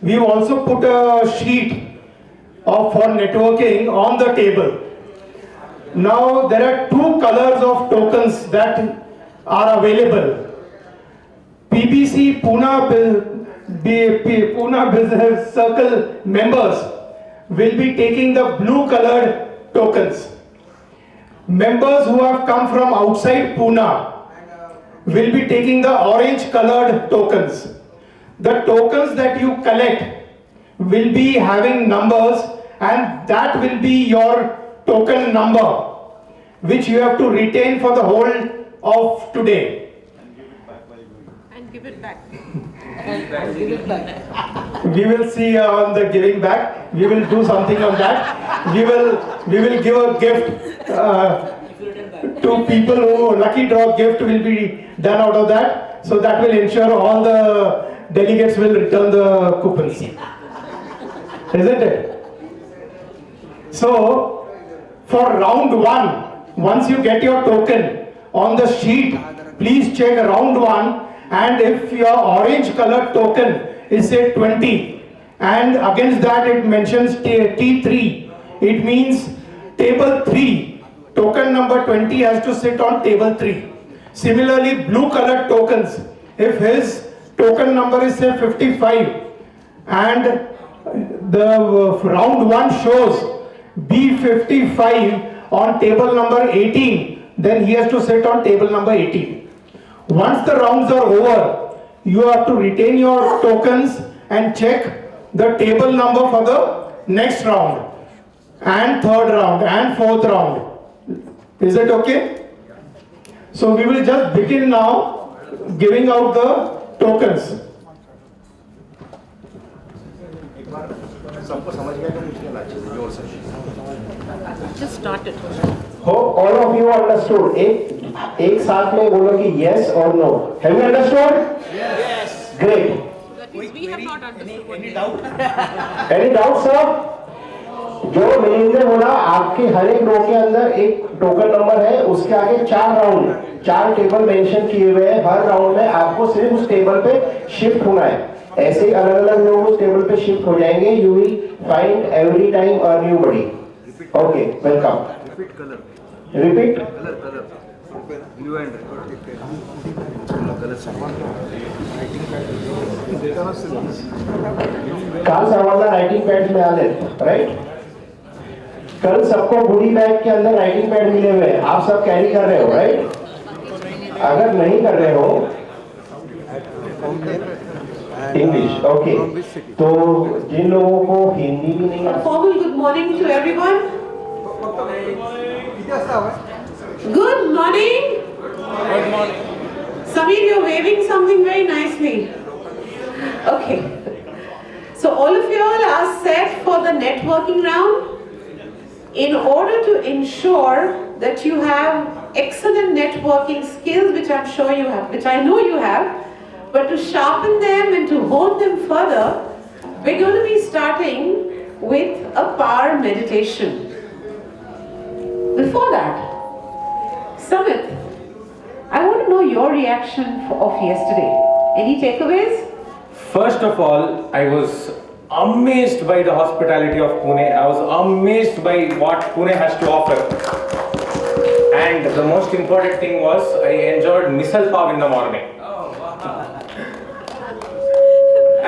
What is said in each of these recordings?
we've also put a sheet for networking on the table. Now there are two colors of tokens that are available. PBC Pune Business Circle members will be taking the blue colored tokens. Members who have come from outside Pune will be taking the orange colored tokens. The tokens that you collect will be having numbers, and that will be your token number, which you have to retain for the whole of today. And give it back. We will see on the giving back. We will do something on that. We will give a gift to people who lucky draw gift will be done out of that. So that will ensure all the delegates will return the coupons. Isn't it? So for round one, once you get your token on the sheet, please check round one, and if your orange colored token is say 20 and against that it mentions T3, it means table 3, token number 20 has to sit on table 3. Similarly, blue colored tokens, if his token number is say 55 and the round 1 shows B55 on table number 18, then he has to sit on table number 18. Once the rounds are over, you have to retain your tokens and check the table number for the next round and third round and fourth round. Is it okay? So we will just begin now giving out the tokens. Just started. Hope all of you understood. एक साथ में बोलो कि yes or no. Have you understood? Yes. Great. That means we have not understood. Any doubt? Any doubt, sir? जो मिलिंद ने बोला, आपके हर एक रो के अंदर एक टोकन नंबर है, उसके आगे 4 टेबल मेंशन किए हुए हैं. हर राउंड में आपको सिर्फ उस टेबल पे शिफ्ट होना है. ऐसे ही अलग अलग लोग उस टेबल पे शिफ्ट हो जाएंगे. You will find every time a new body. Okay, welcome. Repeat color. Repeat. Color. Blue and red. काल सर्वांना राइटिंग पैड्स मिळाले, राइट? कल सबको बूढ़ी बैग के अंदर राइटिंग पैड मिले हुए हैं. आप सब कैरी कर रहे हो, राइट? अगर नहीं कर रहे हो, इंग्लिश, ओके. तो जिन लोगों को हिंदी भी नहीं A formal good morning to everyone. Good morning. Good morning. Samir, you're waving something very nicely. Okay. So all of you all are set for the networking round. In order to ensure that you have excellent networking skills, which I'm sure you have, which I know you have, but to sharpen them and to hone them further, we're going to be starting with a power meditation. Before that, Samit, I want to know your reaction of yesterday. Any takeaways? First of all, I was amazed by the hospitality of Pune. I was amazed by what Pune has to offer. And the most important thing was I enjoyed misal pav in the morning.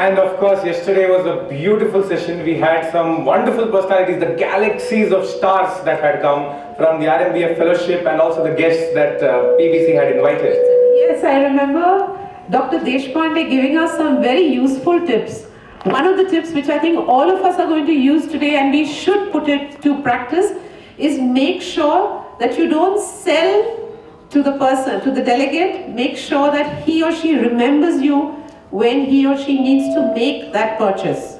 And of course, yesterday was a beautiful session. We had some wonderful personalities, the galaxies of stars that had come from the RMBF fellowship and also the guests that PBC had invited. Yes, I remember Dr. Deshpande giving us some very useful tips. One of the tips which I think all of us are going to use today, and we should put it to practice, is make sure that you don't sell to the person, to the delegate. Make sure that he or she remembers you when he or she needs to make that purchase.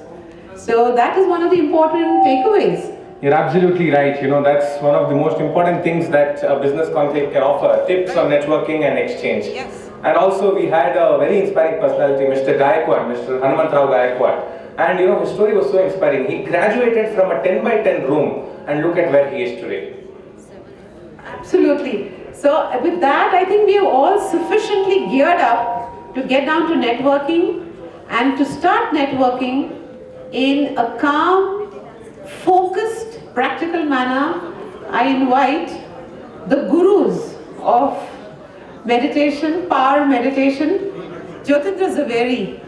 So that is one of the important takeaways. You're absolutely right. You know, that's one of the most important things that a business conclave can offer, tips on networking and exchange. Yes. And also we had a very inspiring personality, Mr. Gaikwad, Mr. Hanumantrao Gaikwad. And you know, his story was so inspiring. He graduated from a 10 by 10 room and look at where he is today. Absolutely. So with that, I think we are all sufficiently geared up to get down to networking. And to start networking, in a calm, focused, practical manner, I invite the gurus of meditation, power meditation, Jyotindra Zaveri.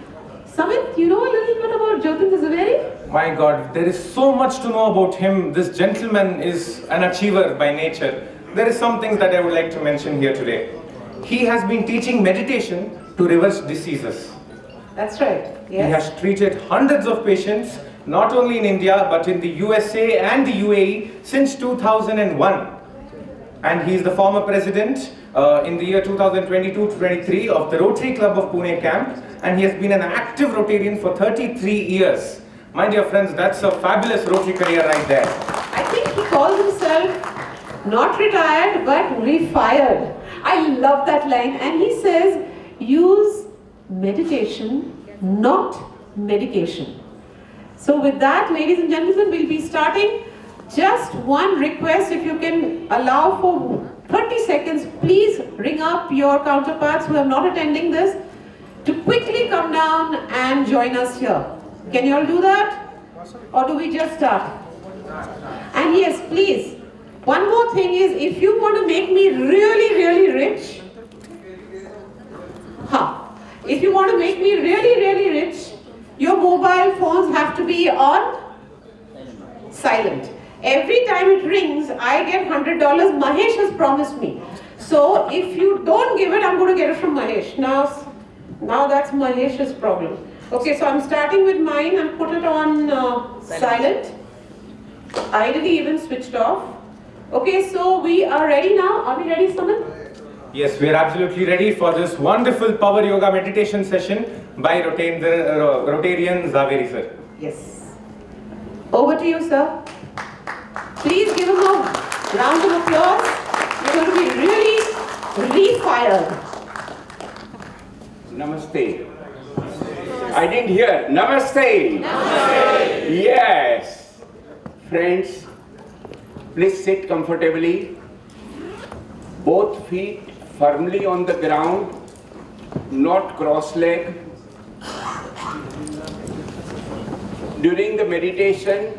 Samit, you know a little bit about Jyotindra Zaveri? My God, there is so much to know about him. This gentleman is an achiever by nature. There is some things that I would like to mention here today. He has been teaching meditation to reverse diseases. That's right. Yes. He has treated hundreds of patients, not only in India, but in the USA and the UAE since 2001. And he is the former president in the year 2022-23 of the Rotary Club of Pune camp. And he has been an active Rotarian for 33 years. My dear friends, that's a fabulous Rotary career right there. I think he calls himself not retired, but refired. I love that line. And he says, use meditation, not medication. So with that, ladies and gentlemen, we'll be starting. Just one request, if you can allow for 30 seconds, please ring up your counterparts who are not attending this to quickly come down and join us here. Can you all do that? Or do we just start? And yes, please, one more thing is, if you want to make me really, really rich, if you want to make me really, really rich, your mobile phones have to be on silent. Every time it rings, I get $100. Mahesh has promised me. So if you don't give it, I'm going to get it from Mahesh. Now that's Mahesh's problem. Okay, so I'm starting with mine and put it on silent. Ideally even switched off. Okay, so we are ready now. Are we ready, Samit? Yes, we are absolutely ready for this wonderful power yoga meditation session by Rotarian Zaveri sir. Yes. Over to you, sir. Please give him a round of applause. You're going to be really refired. Namaste. I didn't hear. Namaste. Namaste. Yes. Friends, please sit comfortably. Both feet firmly on the ground, not cross-legged. During the meditation,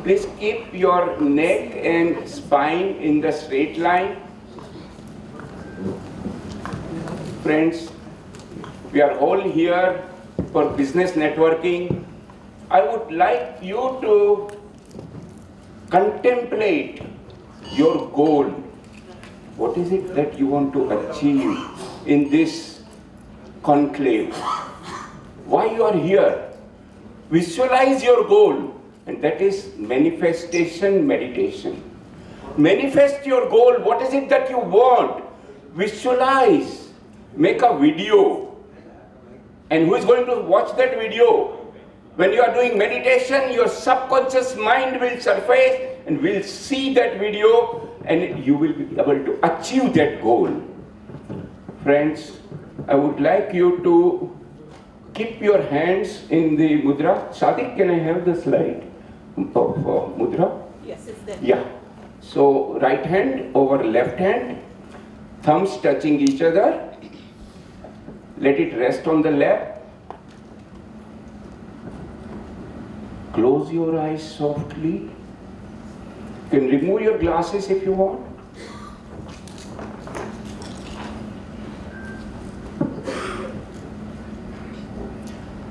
please keep your neck and spine in the straight line. Friends, we are all here for business networking. I would like you to contemplate your goal. What is it that you want to achieve in this conclave? Why you are here? Visualize your goal, and that is manifestation meditation. Manifest your goal. What is it that you want? Visualize. Make a video. And who is going to watch that video? When you are doing meditation, your subconscious mind will surface and will see that video, and you will be able to achieve that goal. Friends, I would like you to keep your hands in the mudra. Sadiq, can I have the slide of mudra? Yes, it's there. Yeah. So right hand over left hand, thumbs touching each other. Let it rest on the lap. Close your eyes softly. You can remove your glasses if you want.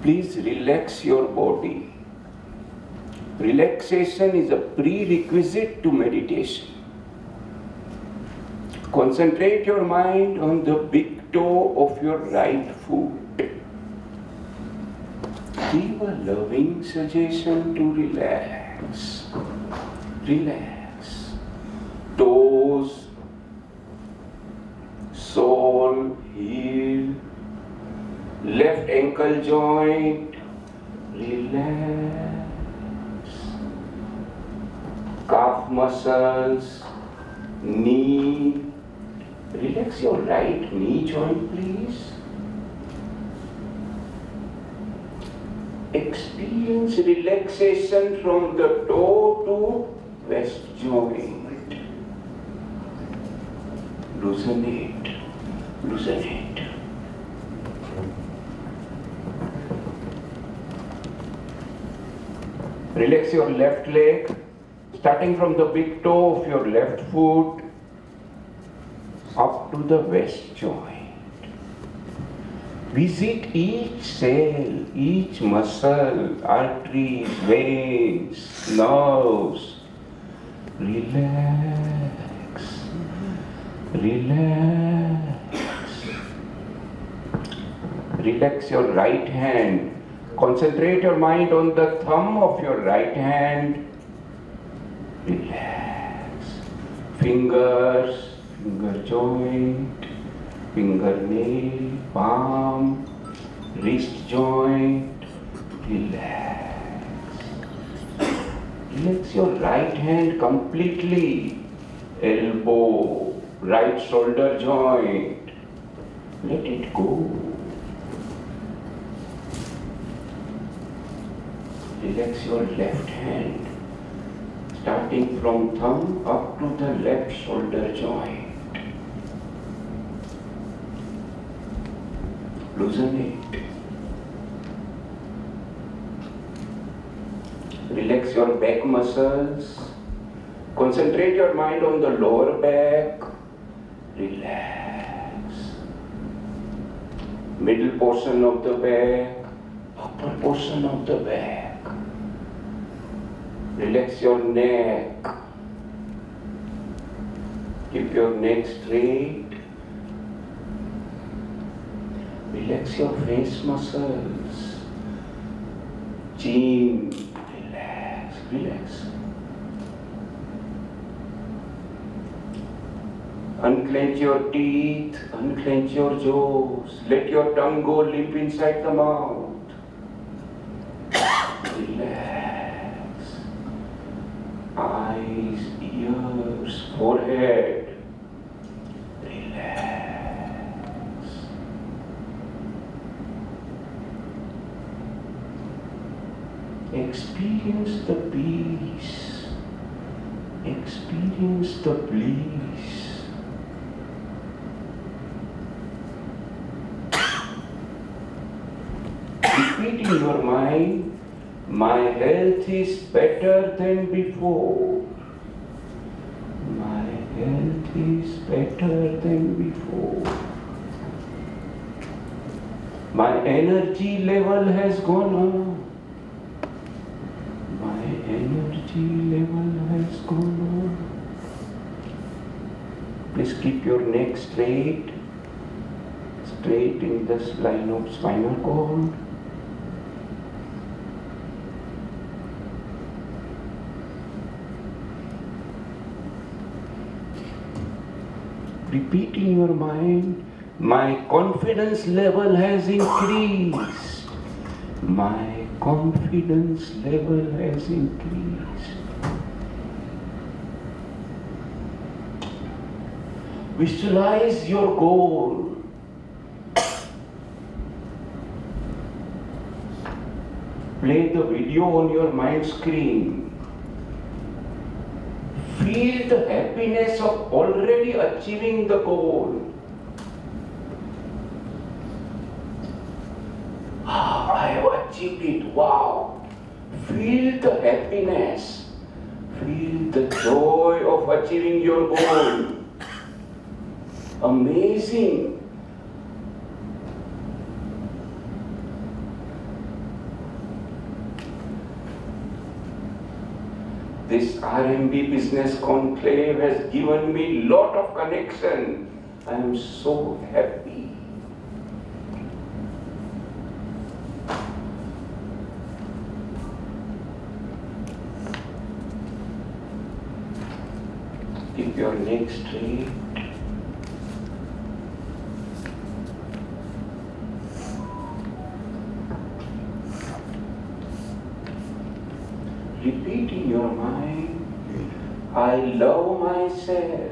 Please relax your body. Relaxation is a prerequisite to meditation. Concentrate your mind on the big toe of your right foot. Give a loving suggestion to relax. Relax. Toes, sole, heel, left ankle joint. Relax. Calf muscles, knee. Relax your right knee joint, please. Experience relaxation from the toe to wrist joint. Loosen it. Loosen it. Relax your left leg, starting from the big toe of your left foot up to the waist joint. Visit each cell, each muscle, arteries, veins, nerves. Relax, relax. Relax your right hand. Concentrate your mind on the thumb of your right hand. Relax. Fingers, finger joint, fingernail, palm, wrist joint. Relax. Relax your right hand completely. Elbow, right shoulder joint. Let it go. Relax your left hand, starting from thumb up to the left shoulder joint. Loosen it. Relax your back muscles. Concentrate your mind on the lower back. Relax. Middle portion of the back, upper portion of the back. Relax your neck. Keep your neck straight. Relax your face muscles. Chin. Relax, relax. Unclench your teeth, unclench your jaws. Let your tongue go limp inside the mouth. Relax. Eyes, ears, forehead. Relax. Experience the peace. Experience the bliss. Repeat in your mind, my health is better than before. My health is better than before. My energy level has gone up. My energy level has gone up. Please keep your neck straight, straight in this line of spinal cord. Repeat in your mind, my confidence level has increased. My confidence level has increased. Visualize your goal. Play the video on your mind screen. Feel the happiness of already achieving the goal. Ah, I have achieved it. Wow. Feel the happiness. Feel the joy of achieving your goal. Amazing. This RMB Business Conclave has given me lot of connection. I am so happy. Keep your neck straight. Repeat in your mind, I love myself.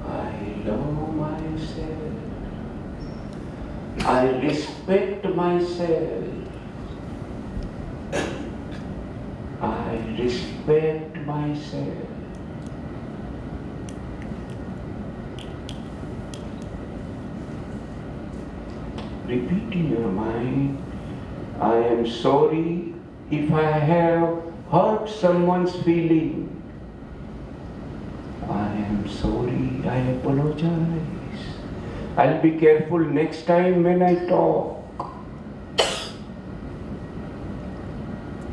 I love myself. I respect myself. I respect myself. Repeat in your mind, I am sorry if I have hurt someone's feeling, I am sorry, I apologize. I'll be careful next time when I talk.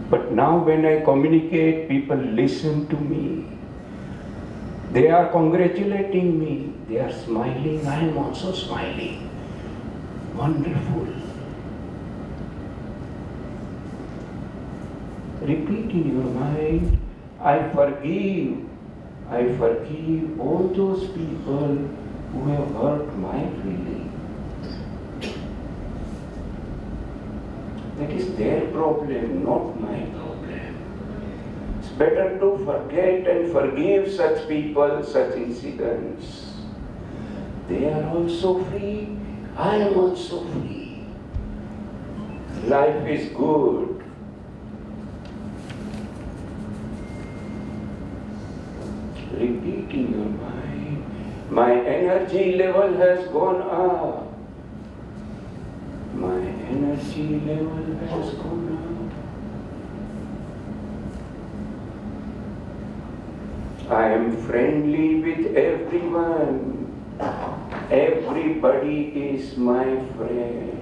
But now when I communicate, people listen to me. They are congratulating me. They are smiling. I am also smiling. Wonderful. Repeat in your mind, I forgive all those people who have hurt my feelings. That is their problem, not my problem. It's better to forget and forgive such people, such incidents. They are also free, I am also free. Life is good. Repeat in your mind, my energy level has gone up. My energy level has gone up. I am friendly with everyone. Everybody is my friend.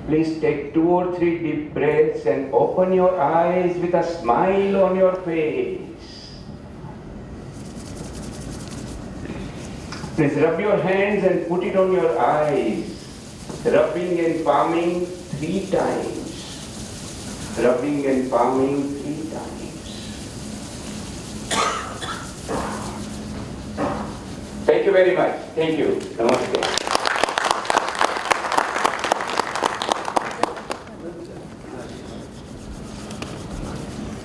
Please take 2 or 3 deep breaths and open your eyes with a smile on your face. Please rub your hands and put it on your eyes. Rubbing and palming 3 times. Rubbing and palming 3 times. Thank you very much. Thank you. Namaste.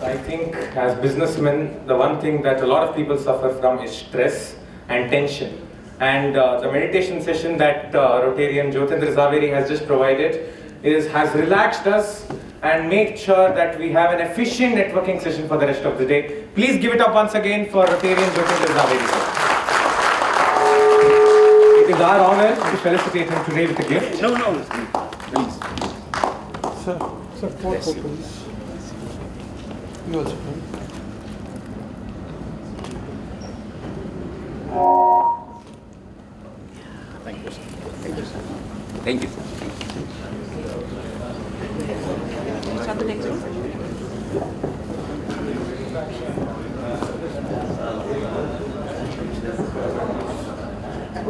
I think as businessmen, the one thing that a lot of people suffer from is stress and tension. And the meditation session that Rotarian Jyotindra Zaveri has just provided has relaxed us and made sure that we have an efficient networking session for the rest of the day. Please give it up once again for Rotarian Jyotindra Zaveri. It is our honor to felicitate him today with a gift. No, please. Sir, photo please. You also. Thank you, sir. Thank you, sir. Thank you, sir. Start the next one.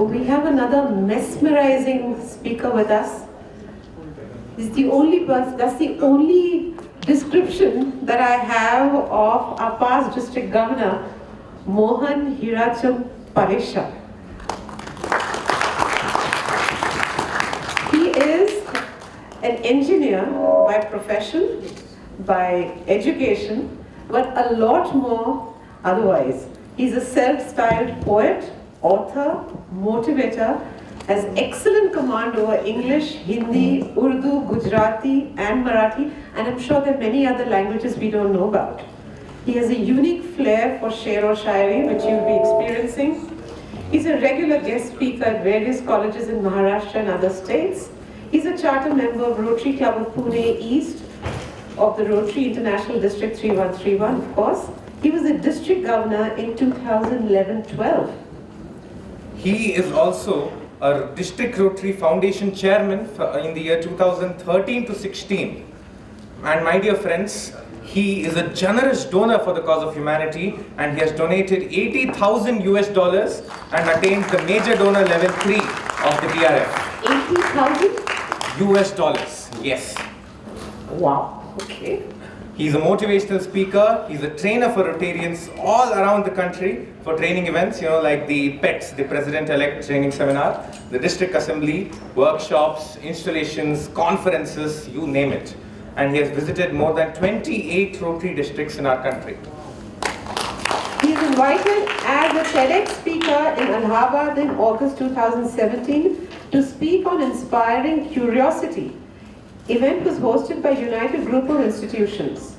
We have another mesmerizing speaker with us. This is the only person, that's the only description that I have of our past district governor, Mohire Parisha. He is an engineer by profession, by education, but a lot more otherwise. He's a self-styled poet, author, motivator, has excellent command over English, Hindi, Urdu, Gujarati and Marathi, and I'm sure there are many other languages we don't know about. He has a unique flair for Sher or Shairi, which you'll be experiencing. He's a regular guest speaker at various colleges in Maharashtra and other states. He's a charter member of Rotary Club of Pune East, of the Rotary International District 3131, of course. He was the district governor in 2011-12. He is also a District Rotary Foundation Chairman in the year 2013 to 16. And my dear friends, he is a generous donor for the cause of humanity, and he has donated $80,000 and attained the major donor level 3 of the DRF. $80,000? Yes. Wow, okay. He's a motivational speaker. He's a trainer for Rotarians all around the country for training events, like the PETS, the President-elect Training Seminar, the District Assembly, workshops, installations, conferences, you name it. And he has visited more than 28 Rotary districts in our country. He is invited as a TEDx speaker in Allahabad in August 2017 to speak on inspiring curiosity. Event was hosted by United Group of Institutions.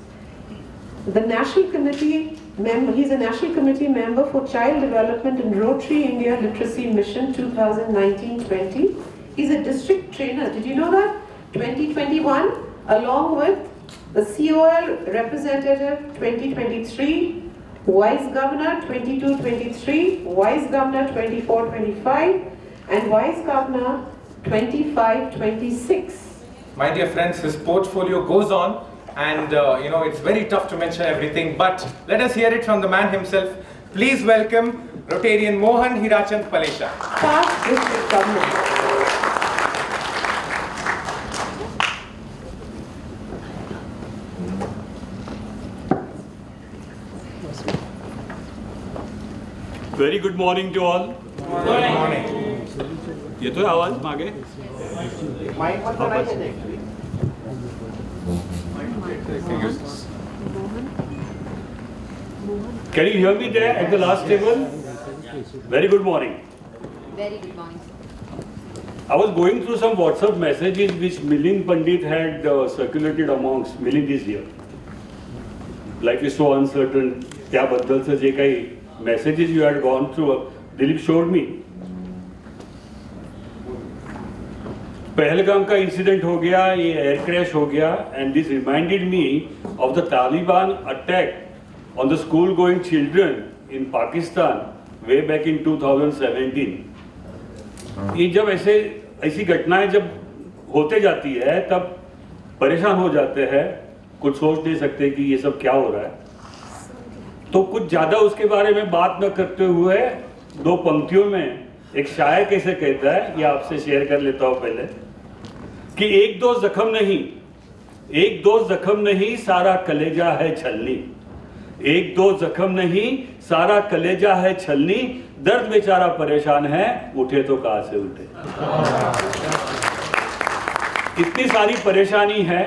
The National Committee member, he's a National Committee member for Child Development in Rotary India Literacy Mission 2019-20. He's a district trainer. Did you know that? 2021, along with the COL representative 2023, Vice Governor 22-23, Vice Governor 24-25, and Vice Governor 25-26. My dear friends, his portfolio goes on, and it's very tough to mention everything, but let us hear it from the man himself. Please welcome Rotarian Mohan Hirachand Palesha. Past district governor. Very good morning to all. Good morning. येतोय आवाज मागे? Can you hear me there at the last table? Very good morning. Very good morning. I was going through some WhatsApp messages which Milind Pandit had circulated amongst. Milind is here. Life is so uncertain. त्याबद्दलचं जे काही messages you had gone through, Dilip showed me. Pahalgam का incident हो गया, ये air crash हो गया, and this reminded me of the Taliban attack on the school going children in Pakistan way back in 2017. ये जब ऐसी घटनाएं जब होते जाती है तब परेशान हो जाते हैं, कुछ सोच नहीं सकते कि ये सब क्या हो रहा है। तो कुछ ज़्यादा उसके बारे में बात न करते हुए दो पंक्तियों में एक शायर कैसे कहता है, ये आपसे शेयर कर लेता हूँ पहले कि एक दो जख्म नहीं सारा कलेजा है छलनी, एक दो जख्म नहीं सारा कलेजा है छलनी, दर्द बेचारा परेशान है उठे तो कहाँ से उठे। इतनी सारी परेशानी है,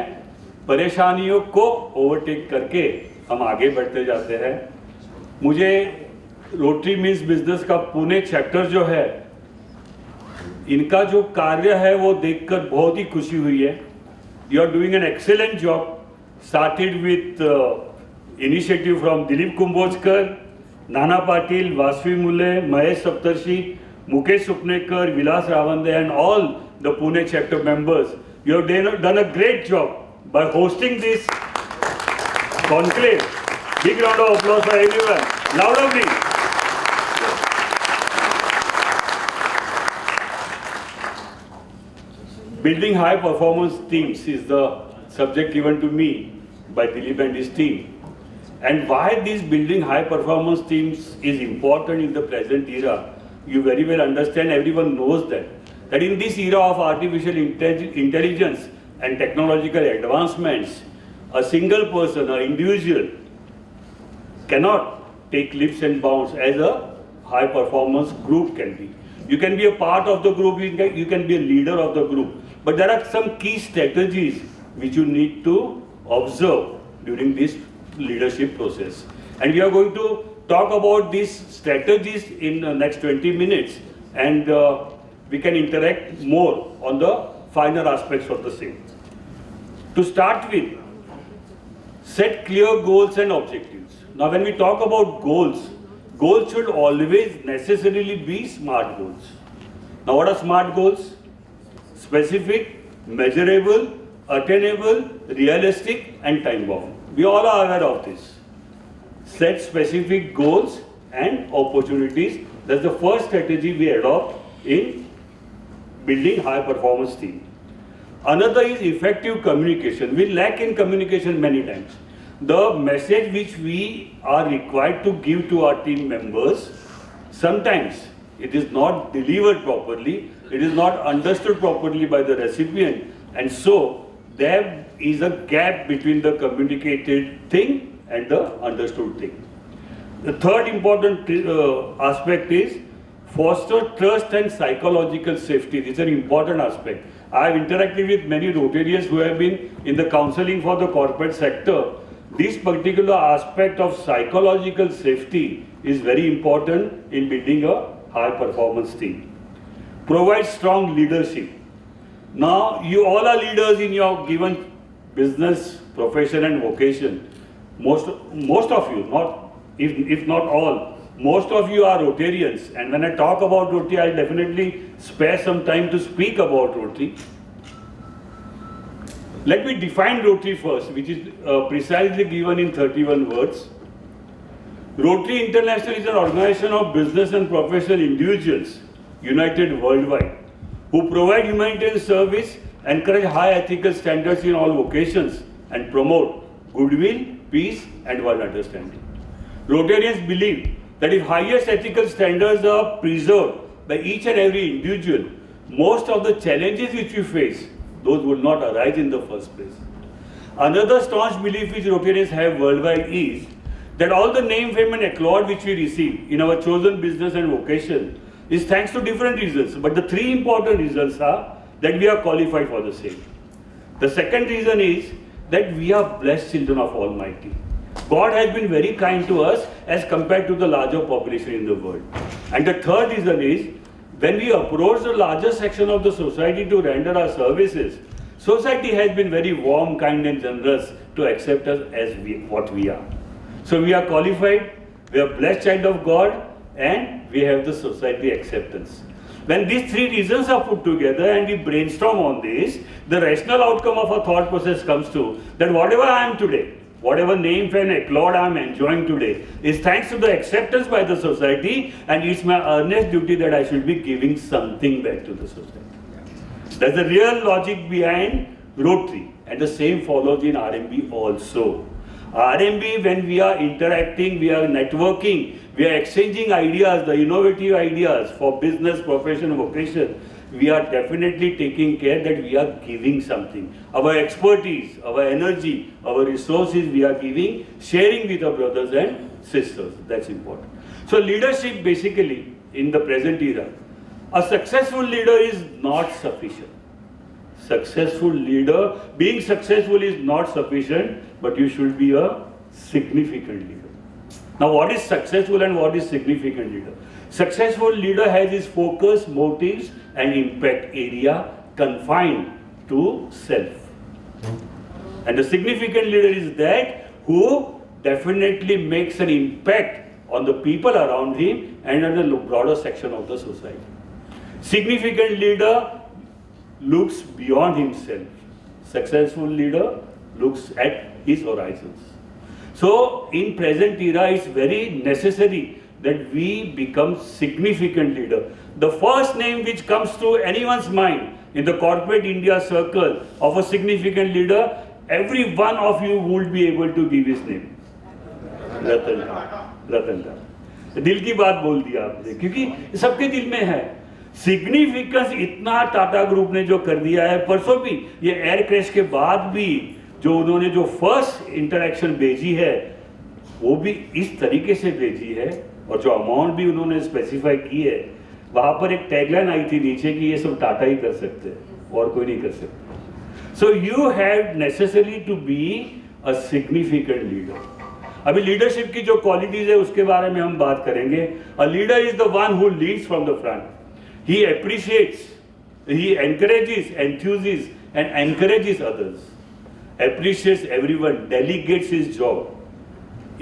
परेशानियों को ओवरटेक करके हम आगे बढ़ते जाते हैं। मुझे रोटरी मीन्स बिजनेस का पुणे चैप्टर जो है, इनका जो कार्य है वो देखकर बहुत ही खुशी हुई है। You are doing an excellent job, started with initiative from Dilip Kumbhojkar, Nana Patil, Vasvi Mule, Mahesh Saptarishi, Mukesh Supnekar, Vilas Ravande, and all the Pune chapter members. You have done a great job by hosting this conclave. Big round of applause for everyone. Loudly. Building high performance teams is the subject given to me by Dilip and his team. And why these building high performance teams is important in the present era, you very well understand, everyone knows that in this era of artificial intelligence and technological advancements, a single person, an individual cannot take leaps and bounds as a high performance group can be. You can be a part of the group, you can be a leader of the group, but there are some key strategies which you need to observe during this leadership process, and we are going to talk about these strategies in the next 20 minutes, and we can interact more on the finer aspects of the same. To start with, set clear goals and objectives. Now when we talk about goals should always necessarily be SMART goals. Now what are SMART goals? Specific, measurable, attainable, realistic, and time bound. We all are aware of this. Set specific goals and opportunities. That's the first strategy we adopt in building high performance team. Another is effective communication. We lack in communication many times. The message which we are required to give to our team members, sometimes it is not delivered properly, it is not understood properly by the recipient, and so there is a gap between the communicated thing and the understood thing. The third important aspect is foster trust and psychological safety. This is an important aspect. I have interacted with many Rotarians who have been in the counseling for the corporate sector. This particular aspect of psychological safety is very important in building a high performance team. provide strong leadership. Now, you all are leaders in your given business, profession and vocation. Most of you, if not all, most of you are Rotarians. And when I talk about Rotary, I'll definitely spare some time to speak about Rotary. Let me define Rotary first, which is precisely given in 31 words. Rotary International is an organization of business and professional individuals united worldwide who provide humanitarian service, encourage high ethical standards in all vocations, and promote goodwill, peace, and world understanding. Rotarians believe that if highest ethical standards are preserved by each and every individual, most of the challenges which we face, those would not arise in the first place. Another staunch belief which Rotarians have worldwide is that all the name, fame and accolade which we receive in our chosen business and vocation is thanks to different reasons, but the three important reasons are that we are qualified for the same. The second reason is that we are blessed children of Almighty. God has been very kind to us as compared to the larger population in the world. And the third reason is, when we approach the larger section of the society to render our services, society has been very warm, kind and generous to accept us as what we are. So we are qualified, we are blessed child of God, and we have the society acceptance. When these three reasons are put together and we brainstorm on this, the rational outcome of our thought process comes to that whatever I am today, whatever name, fame, accolade I am enjoying today is thanks to the acceptance by the society, and it's my earnest duty that I should be giving something back to the society. That's the real logic behind Rotary, and the same follows in RMB also. RMB, when we are interacting, we are networking, we are exchanging ideas, the innovative ideas for business, profession, vocation, we are definitely taking care that we are giving something. Our expertise, our energy, our resources we are giving, sharing with our brothers and sisters. That's important. So leadership basically in the present era, a successful leader is not sufficient. Successful leader, being successful is not sufficient, but you should be a significant leader. Now what is successful and what is significant leader? Successful leader has his focus, motives and impact area confined to self. And the significant leader is that who definitely makes an impact on the people around him and on the broader section of the society. Significant leader looks beyond himself. Successful leader looks at his horizons. So in present era, it's very necessary that we become significant leader. The first name which comes to anyone's mind in the corporate India circle of a significant leader, every one of you would be able to give his name. Ratan Tata. दिल की बात बोल दी आपने, क्योंकि सबके दिल में है. सिग्निफिकेंस इतना टाटा ग्रुप ने जो कर दिया है, परसों भी ये एयर क्रैश के बाद भी जो उन्होंने जो फर्स्ट इंटरेक्शन भेजी है वो भी इस तरीके से भेजी है, और जो अमाउंट भी उन्होंने स्पेसिफाई की है, वहां पर एक टैगलाइन आई थी नीचे कि ये सब टाटा ही कर सकते हैं और कोई नहीं कर सकता. So you have necessary to be a significant leader. अभी लीडरशिप की जो क्वालिटीज है उसके बारे में हम बात करेंगे. A leader is the one who leads from the front. He appreciates, he encourages, enthuses and encourages others, appreciates everyone, delegates his job,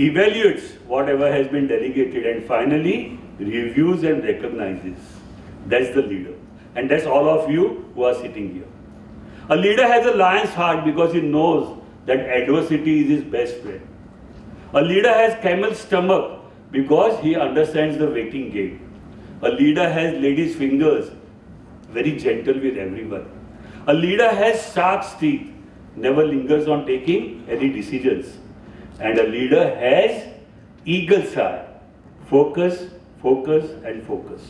evaluates whatever has been delegated, and finally reviews and recognizes. That's the leader. And that's all of you who are sitting here. A leader has a lion's heart because he knows that adversity is his best friend. A leader has camel's stomach because he understands the waiting game. A leader has lady's fingers, very gentle with everyone. A leader has shark's teeth, never lingers on taking any decisions. And a leader has eagle's eye, focus, focus and focus.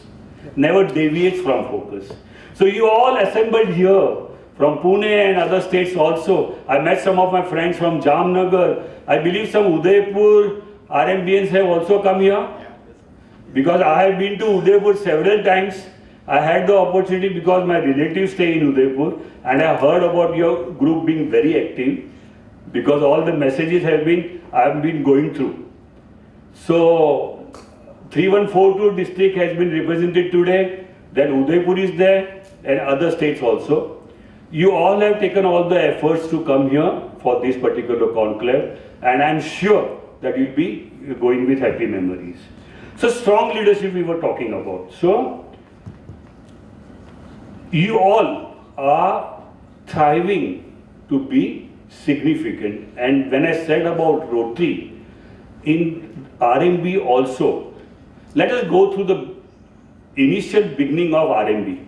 Never deviates from focus. So you all assembled here from Pune and other states also. I met some of my friends from Jamnagar. I believe some Udaipur RMBNs have also come here. Because I have been to Udaipur several times. I had the opportunity because my relatives stay in Udaipur, and I heard about your group being very active because all the messages I have been going through. So 3142 district has been represented today. then Udaipur is there and other states also. You all have taken all the efforts to come here for this particular conclave, and I'm sure that you'll be going with happy memories. So strong leadership we were talking about. So you all are thriving to be significant, and when I said about Rotary, in RMB also, let us go through the initial beginning of RMB.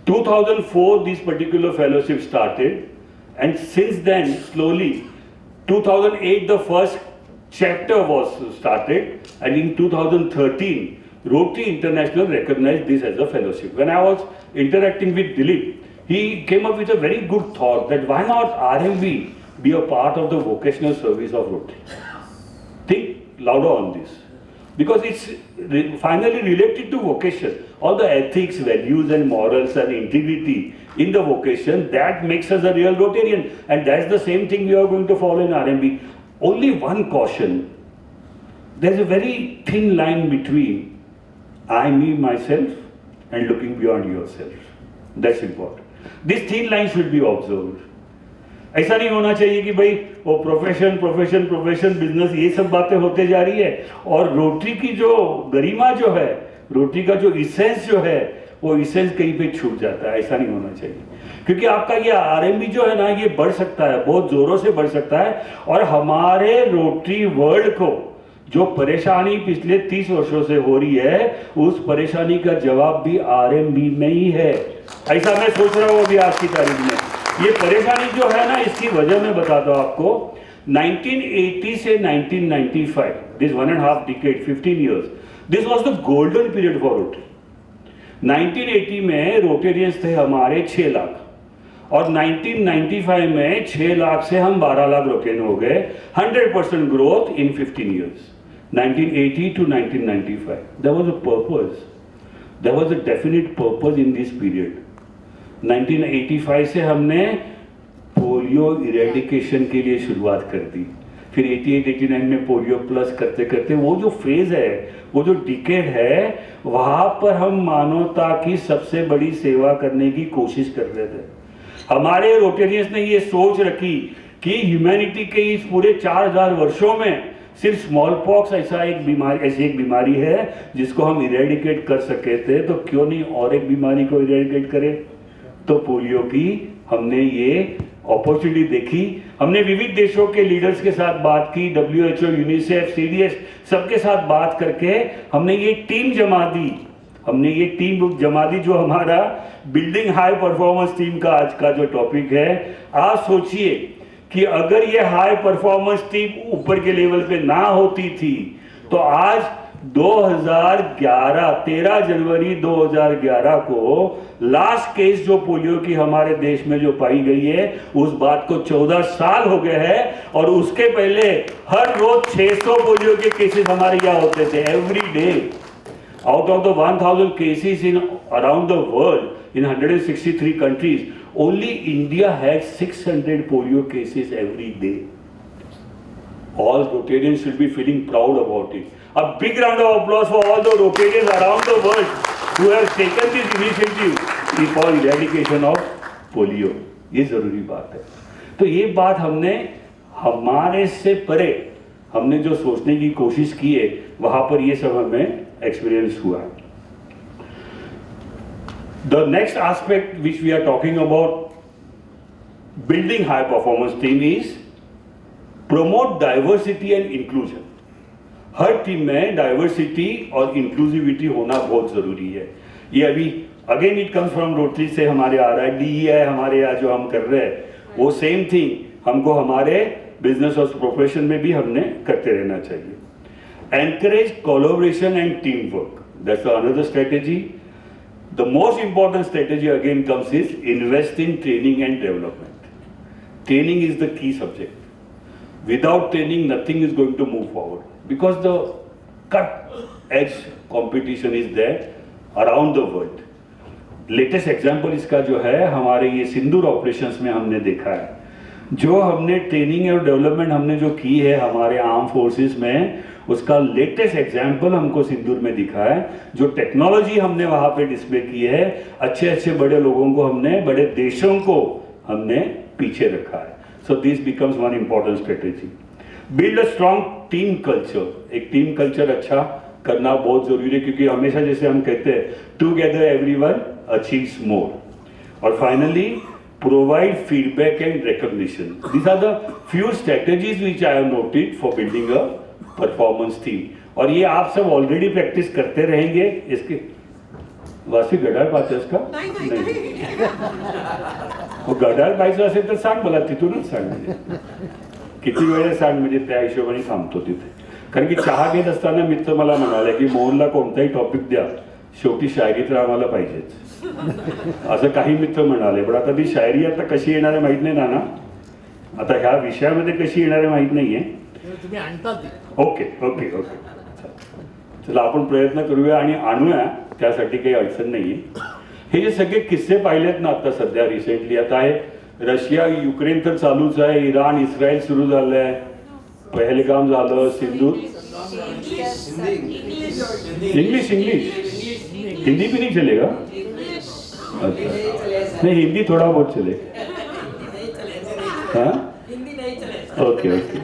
2004 this particular fellowship started, and since then slowly 2008 the first chapter was started, and in 2013 Rotary International recognized this as a fellowship. When I was interacting with Dilip, he came up with a very good thought that why not RMB be a part of the vocational service of Rotary. Think louder on this, because it's finally related to vocation. All the ethics, values and morals and integrity in the vocation, that makes us a real Rotarian, and that's the same thing we are going to follow in RMB. Only one caution: there's a very thin line between I, me, myself and looking beyond yourself. That's important. This thin line should be observed. ऐसा नहीं होना चाहिए कि भाई वो profession profession profession business ये सब बातें होते जा रही है और रोटरी की जो गरिमा जो है, रोटरी का जो इसेंस जो है, वो इसेंस कहीं पे छूट जाता है. ऐसा नहीं होना चाहिए, क्योंकि आपका ये आरएमबी जो है ना, ये बढ़ सकता है, बहुत जोरों से बढ़ सकता है. और हमारे रोटरी वर्ल्ड को जो परेशानी पिछले 30 वर्षों से हो रही है, उस परेशानी का जवाब भी आरएमबी में ही है. ऐसा मैं सोच रहा हूँ अभी आज की तारीख में. ये परेशानी जो है ना, इसकी वजह मैं बताता हूँ आपको. 1980 से 1995, this 1.5 decade, 15 years, this was the golden period for Rotary. 1980 में रोटेरियंस थे हमारे 6 लाख, और 1995 में 6 लाख से हम 12 लाख रोटेरियन हो गए. 100% growth in 15 years. 1980 to 1995. There was a purpose. There was a definite purpose in this period. 1985 से हमने पोलियो इरेडिकेशन के लिए शुरुआत कर दी. फिर 88-89 में पोलियो प्लस करते करते वो जो फेज है, वो जो डिकेड है, वहाँ पर हम मानवता की सबसे बड़ी सेवा करने की कोशिश कर रहे थे. हमारे रोटेरियंस ने ये सोच रखी कि ह्यूमैनिटी के इस पूरे 4000 वर्षों में सिर्फ स्मॉल पॉक्स ऐसी एक बीमारी है जिसको हम इरेडिकेट कर सके थे, तो क्यों नहीं और एक बीमारी को इरेडिकेट करें. तो पोलियो की हमने ये अपॉर्चुनिटी देखी. हमने विविध देशों के लीडर्स के साथ बात की, WHO, यूनिसेफ, CDS, सबके साथ बात करके हमने ये टीम जमा दी जो हमारा बिल्डिंग हाई परफॉर्मेंस टीम का आज का जो टॉपिक है. आप सोचिए कि अगर ये हाई परफॉर्मेंस टीम ऊपर के लेवल पे ना होती थी, तो आज 13 जनवरी 2011 को लास्ट केस जो पोलियो की हमारे देश में जो पाई गई है, उस बात को 14 साल हो गए हैं. और उसके पहले हर रोज 600 पोलियो के केसेस हमारे यहाँ होते थे every day. Out of the 1000 cases in around the world in 163 countries, only India had 600 polio cases every day. All Rotarians should be feeling proud about it. A big round of applause for all the Rotarians around the world who have taken this initiative for eradication of polio. ये जरूरी बात है. तो ये बात हमने हमारे से परे हमने जो सोचने की कोशिश की है, वहां पर ये सब हमें एक्सपीरियंस हुआ है. The next aspect which we are talking about building high performance team is promote diversity and inclusion. Her team में डाइवर्सिटी और इंक्लूसिविटी होना बहुत जरूरी है. ये अभी again it comes from rotary से हमारे आ रहा है. DEI हमारे यहाँ जो हम कर रहे हैं, वो सेम थिंग हमको हमारे बिजनेस और प्रोफेशन में भी हमने करते रहना चाहिए. Encourage collaboration and team work, that's another strategy. The most important strategy again comes is invest in training and development. Training is the key subject. Without training, nothing is going to move forward, because the cut-edge competition is there around the world. Latest example इसका जो है, हमारे ये सिंदूर operations में हमने देखा है. जो हमने ट्रेनिंग और डेवलपमेंट हमने जो की है हमारे आर्म फोर्सेस में, उसका लेटेस्ट एग्जाम्पल हमको सिंदूर में दिखा है। जो टेक्नोलॉजी हमने वहां पे डिस्प्ले की है, अच्छे अच्छे बड़े लोगों को हमने, बड़े देशों को हमने पीछे रखा है। So this becomes one important strategy. Build a strong team culture. एक टीम कल्चर अच्छा करना बहुत जरूरी है, क्योंकि हमेशा जैसे हम कहते हैं टुगेदर एवरीवन अचीव्स मोर। और finally provide feedback and recognition. These are the few strategies which I have noted for building a performance team. और ये आप सब ऑलरेडी प्रैक्टिस करते रहेंगे। इसके वासी गडाळ पाहते का? नाही। वो गडाळ पाहिजे असेल तर सांग मला, तिथूनच सांग, म्हणजे किती वेळ सांग, म्हणजे त्या हिशोबाने थांबतो तिथे. कारण की चहा घेत असताना मित्र मला म्हणाले की मोहनला कोणताही टॉपिक द्या, शेवटी शायरी तर आम्हाला पाहिजेच, असं काही मित्र म्हणाले. पण आता ती शायरी आता कशी येणार आहे माहित नाही ना, आता ह्या विषयामध्ये कशी येणार आहे माहित नाहीये. तुम्ही आणतात. ओके ओके ओके, चला आपण प्रयत्न करूया आणि आणूया, त्यासाठी काही अडचण नाहीये. हे जे सगळे किस्से पाहिलेत ना आता सध्या रिसेंटली, आता आहे रशिया युक्रेन तर चालूच आहे, इराण इस्रायल सुरू झालंय, पहलगाम झालं, सिंधूर. इंग्लिश हिंदी भी नहीं चलेगा? अच्छा, नहीं हिंदी थोड़ा बहुत चलेगा. हाँ, ओके ओके,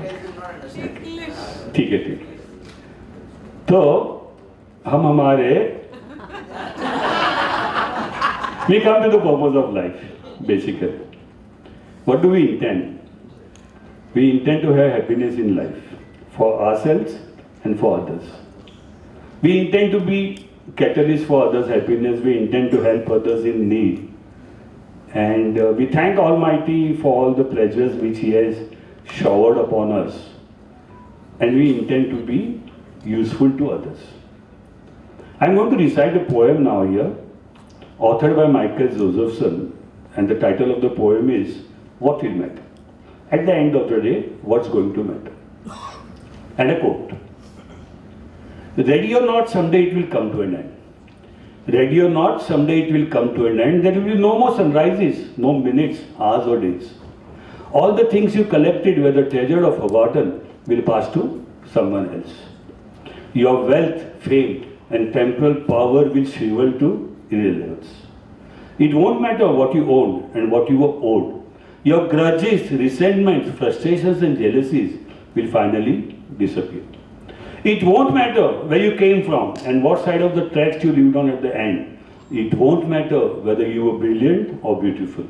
ठीक है. तो हम हमारे we come to the purpose of life basically. What do we intend? We intend to have happiness in life for ourselves and for others. We intend to be catalyst for others' happiness. We intend to help others in need. And we thank Almighty for all the pleasures which He has showered upon us. And we intend to be useful to others. I'm going to recite a poem now here, authored by Michael Josephson. And the title of the poem is, What Will Matter? At the end of the day, what's going to matter? And a quote. Ready or not, someday it will come to an end. Ready or not, someday it will come to an end. There will be no more sunrises, no minutes, hours or days. All the things you collected, whether treasured or forgotten, will pass to someone else. Your wealth, fame and temporal power will shrivel to irrelevance. It won't matter what you own and what you were owed. Your grudges, resentments, frustrations and jealousies will finally disappear. It won't matter where you came from and what side of the tracks you lived on at the end. It won't matter whether you were brilliant or beautiful.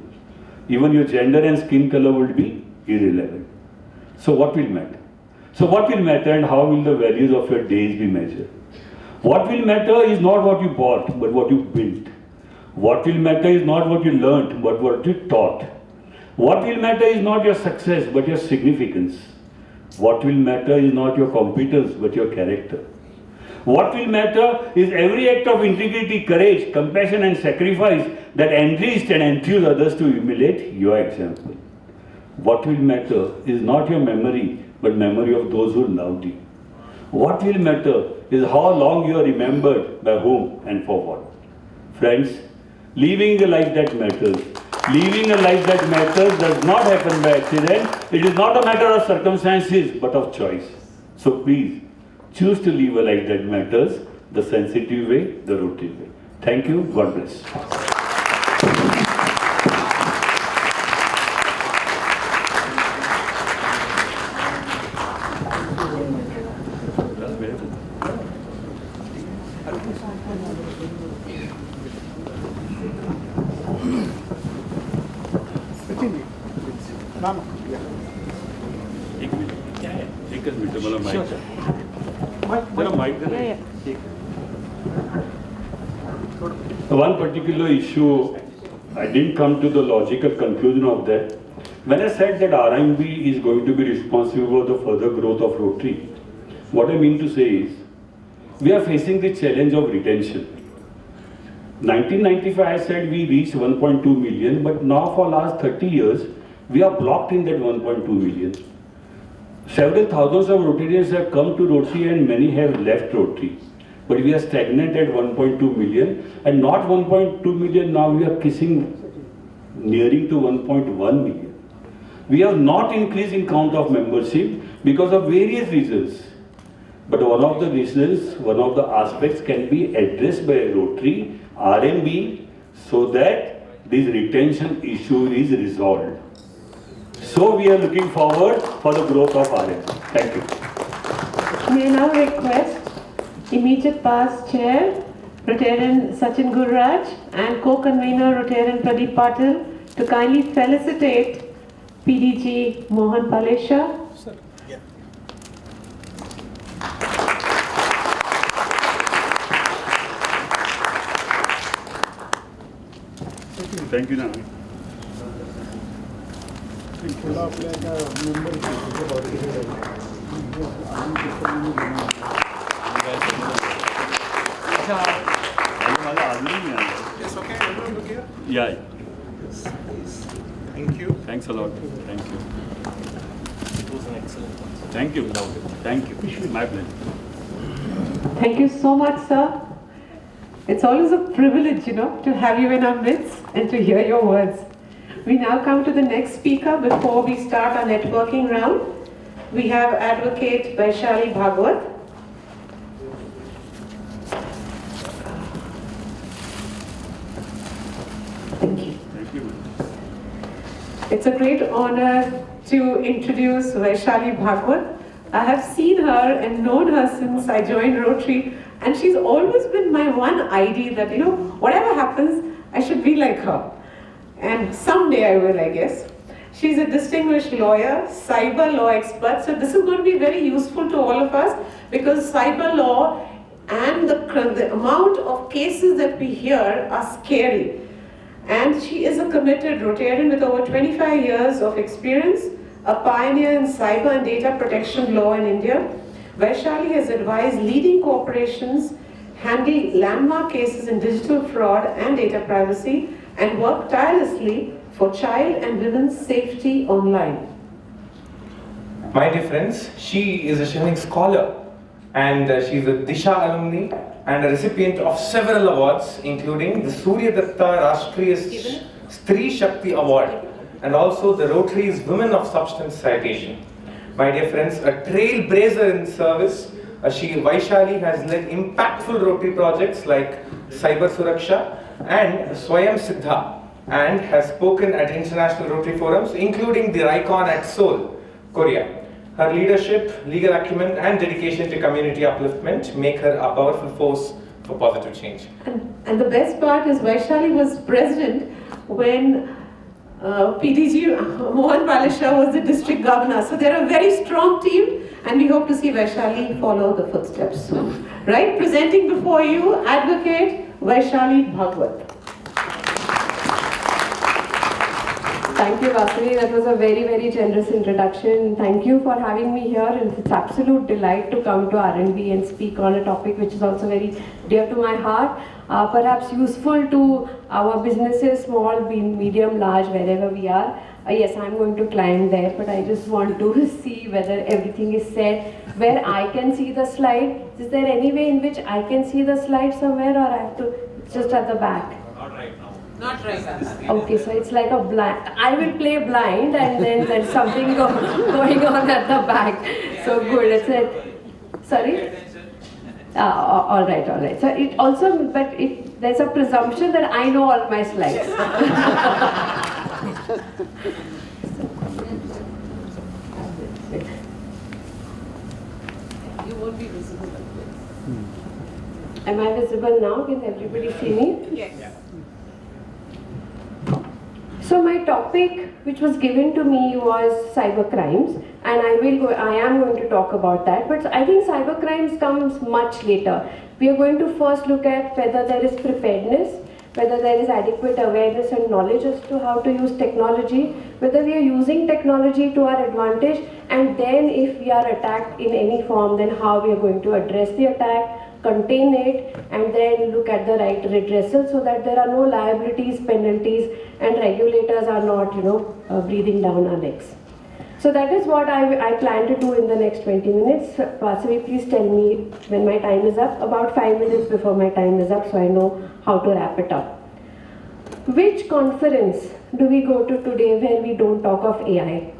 Even your gender and skin color will be irrelevant. So what will matter? So what will matter, and how will the values of your days be measured? What will matter is not what you bought, but what you built. What will matter is not what you learned, but what you taught. What will matter is not your success, but your significance. What will matter is not your competence, but your character. What will matter is every act of integrity, courage, compassion and sacrifice that enriched and enthused others to emulate your example. What will matter is not your memory, but memory of those who loved you. What will matter is how long you are remembered, by whom and for what. Friends, living a life that matters. Living a life that matters does not happen by accident. It is not a matter of circumstances, but of choice. So please, choose to live a life that matters, the sensitive way, the Rotary way. Thank you. God bless. One particular issue, I didn't come to the logical conclusion of that. When I said that RMB is going to be responsible for the further growth of Rotary, what I mean to say is, we are facing the challenge of retention. 1995 I said we reached 1.2 million, but now for last 30 years, we are blocked in that 1.2 million. Several thousands of Rotarians have come to Rotary and many have left Rotary. But we are stagnant at 1.2 million, and not 1.2 million, now we are nearing to 1.1 million. We have not increased in count of membership because of various reasons. But one of the reasons, one of the aspects can be addressed by Rotary, RMB, so that this retention issue is resolved. So we are looking forward for the growth of RMB. Thank you. May I now request immediate past chair, Rotarian Sachin Gurraj, and co-convener Rotarian Pradeep Patil to kindly felicitate PDG Mohan Palesha. Thank you, Nami. Yes, okay, everyone look here. Yeah. Thank you. Thanks a lot. Thank you. It was an excellent one. Thank you. Thank you. My pleasure. Thank you so much, sir. It's always a privilege, to have you in our midst and to hear your words. We now come to the next speaker before we start our networking round. We have Advocate Vaishali Bhagwat. Thank you. Thank you. It's a great honor to introduce Vaishali Bhagwat. I have seen her and known her since I joined Rotary, and she's always been my one idea that, whatever happens, I should be like her. And someday I will, I guess. She's a distinguished lawyer, cyber law expert, so this is going to be very useful to all of us because cyber law and the amount of cases that we hear are scary. And she is a committed Rotarian with over 25 years of experience, a pioneer in cyber and data protection law in India. Vaishali has advised leading corporations handle landmark cases in digital fraud and data privacy and work tirelessly for child and women's safety online. My dear friends, she is a shining scholar and she's a Disha alumni and a recipient of several awards including the Surya Datta Rashtriya Stree Shakti Award and also the Rotary's Women of Substance citation. My dear friends, a trailblazer in service, Vaishali has led impactful Rotary projects like Cyber Suraksha and Swayam Siddha and has spoken at international Rotary forums including the RICON at Seoul, Korea. Her leadership, legal acumen and dedication to community upliftment make her a powerful force for positive change. And the best part is Vaishali was president when PDG Mohan Palesha was the district governor. So they're a very strong team and we hope to see Vaishali follow the footsteps soon. Right? Presenting before you, Advocate Vaishali Bhagwat. Thank you, Vasavi. That was a very, very generous introduction. Thank you for having me here. And it's absolute delight to come to RMB and speak on a topic which is also very dear to my heart. Perhaps useful to our businesses, small, medium, large, wherever we are. Yes, I'm going to climb there, but I just want to see whether everything is said. Where I can see the slide. Is there any way in which I can see the slide somewhere, or I have to just at the back? Not right now. Not right now. Okay, so it's like a blind. I will play blind, and then there's something going on at the back. So good. It's a sorry. All right. So it also, but there's a presumption that I know all my slides. You won't be visible like this. Am I visible now? Can everybody see me? Yes. So my topic, which was given to me, was cyber crimes, and I am going to talk about that. But I think cyber crimes comes much later. We are going to first look at whether there is preparedness, whether there is adequate awareness and knowledge as to how to use technology, whether we are using technology to our advantage, and then if we are attacked in any form, then how we are going to address the attack, contain it, and then look at the right redressal so that there are no liabilities, penalties, and regulators are not, breathing down our necks. So that is what I plan to do in the next 20 minutes. Vasavi, please tell me when my time is up, about 5 minutes before my time is up, so I know how to wrap it up. Which conference do we go to today where we don't talk of AI?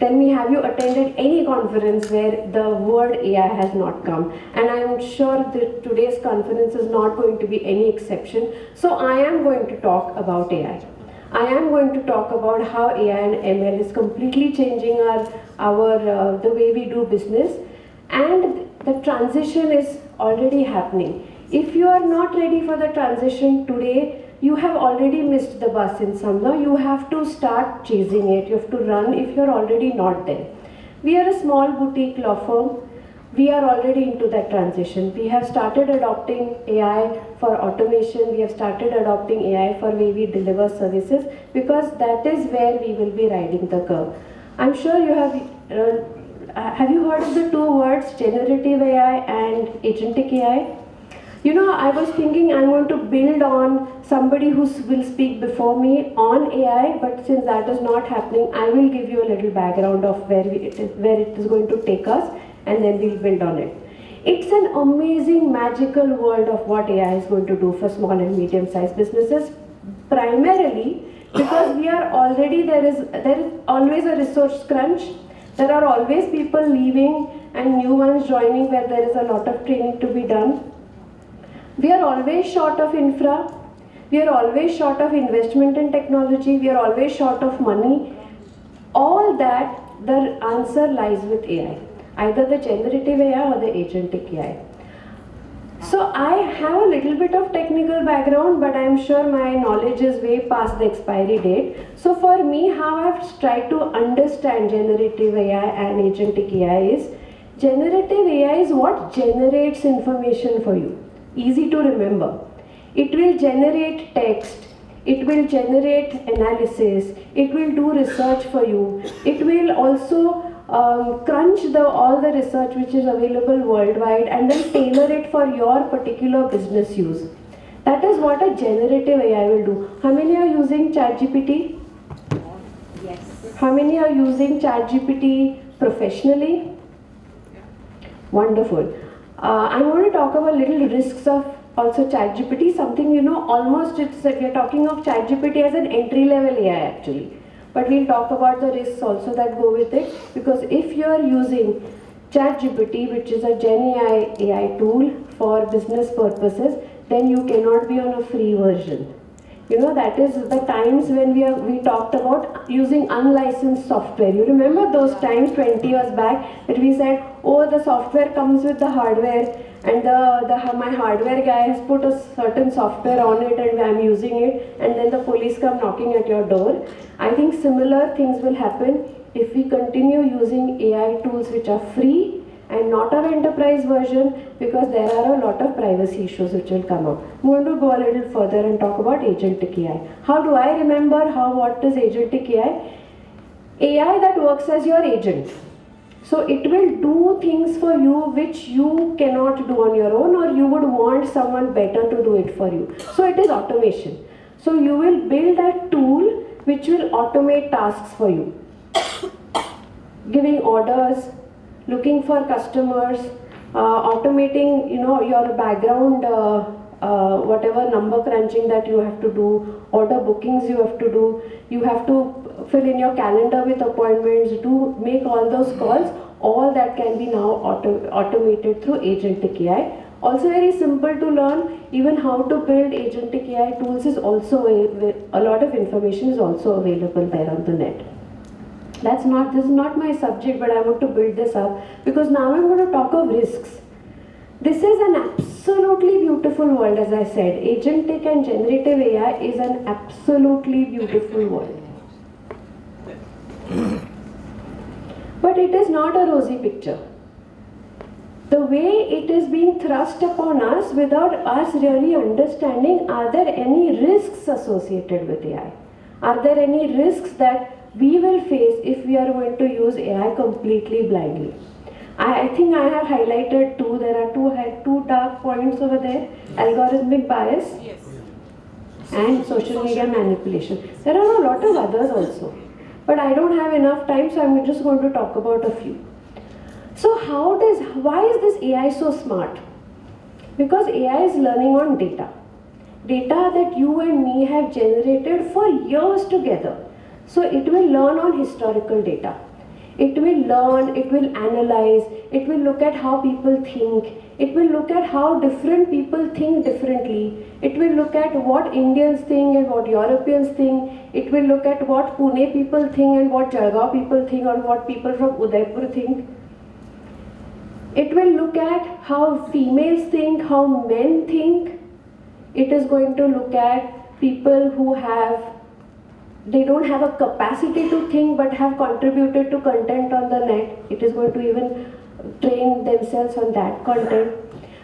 Tell me, have you attended any conference where the word AI has not come? And I am sure that today's conference is not going to be any exception. So I am going to talk about AI. I am going to talk about how AI and ML is completely changing the way we do business, and the transition is already happening. If you are not ready for the transition today, you have already missed the bus in some law. You have to start chasing it. You have to run if you're already not there. We are a small boutique law firm. We are already into that transition. We have started adopting AI for automation. We have started adopting AI for way we deliver services, because that is where we will be riding the curve. I'm sure you have you heard of the two words generative AI and agentic AI? You know, I was thinking I'm going to build on somebody who will speak before me on AI, but since that is not happening, I will give you a little background of where it is going to take us, and then we'll build on it. It's an amazing, magical world of what AI is going to do for small and medium-sized businesses, primarily because there is always a resource crunch. There are always people leaving and new ones joining where there is a lot of training to be done. We are always short of infra. We are always short of investment in technology. We are always short of money. All that, the answer lies with AI. Either the generative AI or the agentic AI. So I have a little bit of technical background, but I'm sure my knowledge is way past the expiry date. So for me, how I've tried to understand generative AI and agentic AI is, generative AI is what generates information for you. Easy to remember. It will generate text. It will generate analysis. It will do research for you. It will also crunch all the research which is available worldwide and then tailor it for your particular business use. That is what a generative AI will do. How many are using ChatGPT? Yes. How many are using ChatGPT professionally? Wonderful. I'm going to talk about little risks of also ChatGPT, something almost we're talking of ChatGPT as an entry-level AI actually. But we'll talk about the risks also that go with it, because if you are using ChatGPT, which is a Gen AI tool for business purposes, then you cannot be on a free version. That is the times when we talked about using unlicensed software. You remember those times 20 years back that we said, oh, the software comes with the hardware, and my hardware guy has put a certain software on it and I'm using it, and then the police come knocking at your door. I think similar things will happen if we continue using AI tools which are free and not our enterprise version, because there are a lot of privacy issues which will come up. I'm going to go a little further and talk about agentic AI. How do I remember what is agentic AI? AI that works as your agent. So it will do things for you which you cannot do on your own, or you would want someone better to do it for you. So it is automation. So you will build a tool which will automate tasks for you. Giving orders, looking for customers, automating your background, whatever number crunching that you have to do, order bookings you have to do, you have to fill in your calendar with appointments, make all those calls. All that can be now automated through agentic AI. Also very simple to learn. Even how to build agentic AI tools is also a lot of information is also available there on the net. This is not my subject, but I want to build this up because now I'm going to talk of risks. This is an absolutely beautiful world, as I said. Agentic and generative AI is an absolutely beautiful world. But it is not a rosy picture. The way it is being thrust upon us without us really understanding, are there any risks associated with AI? Are there any risks that we will face if we are going to use AI completely blindly? I think I have highlighted two. There are two dark points over there. Algorithmic bias and social media manipulation. There are a lot of others also. But I don't have enough time, so I'm just going to talk about a few. So why is this AI so smart? Because AI is learning on data. Data that you and me have generated for years together. So it will learn on historical data. It will learn, it will analyze, it will look at how people think, it will look at how different people think differently, it will look at what Indians think and what Europeans think, it will look at what Pune people think and what Jalgaon people think or what people from Udaipur think. It will look at how females think, how men think. It is going to look at people who they don't have a capacity to think but have contributed to content on the net. It is going to even train themselves on that content.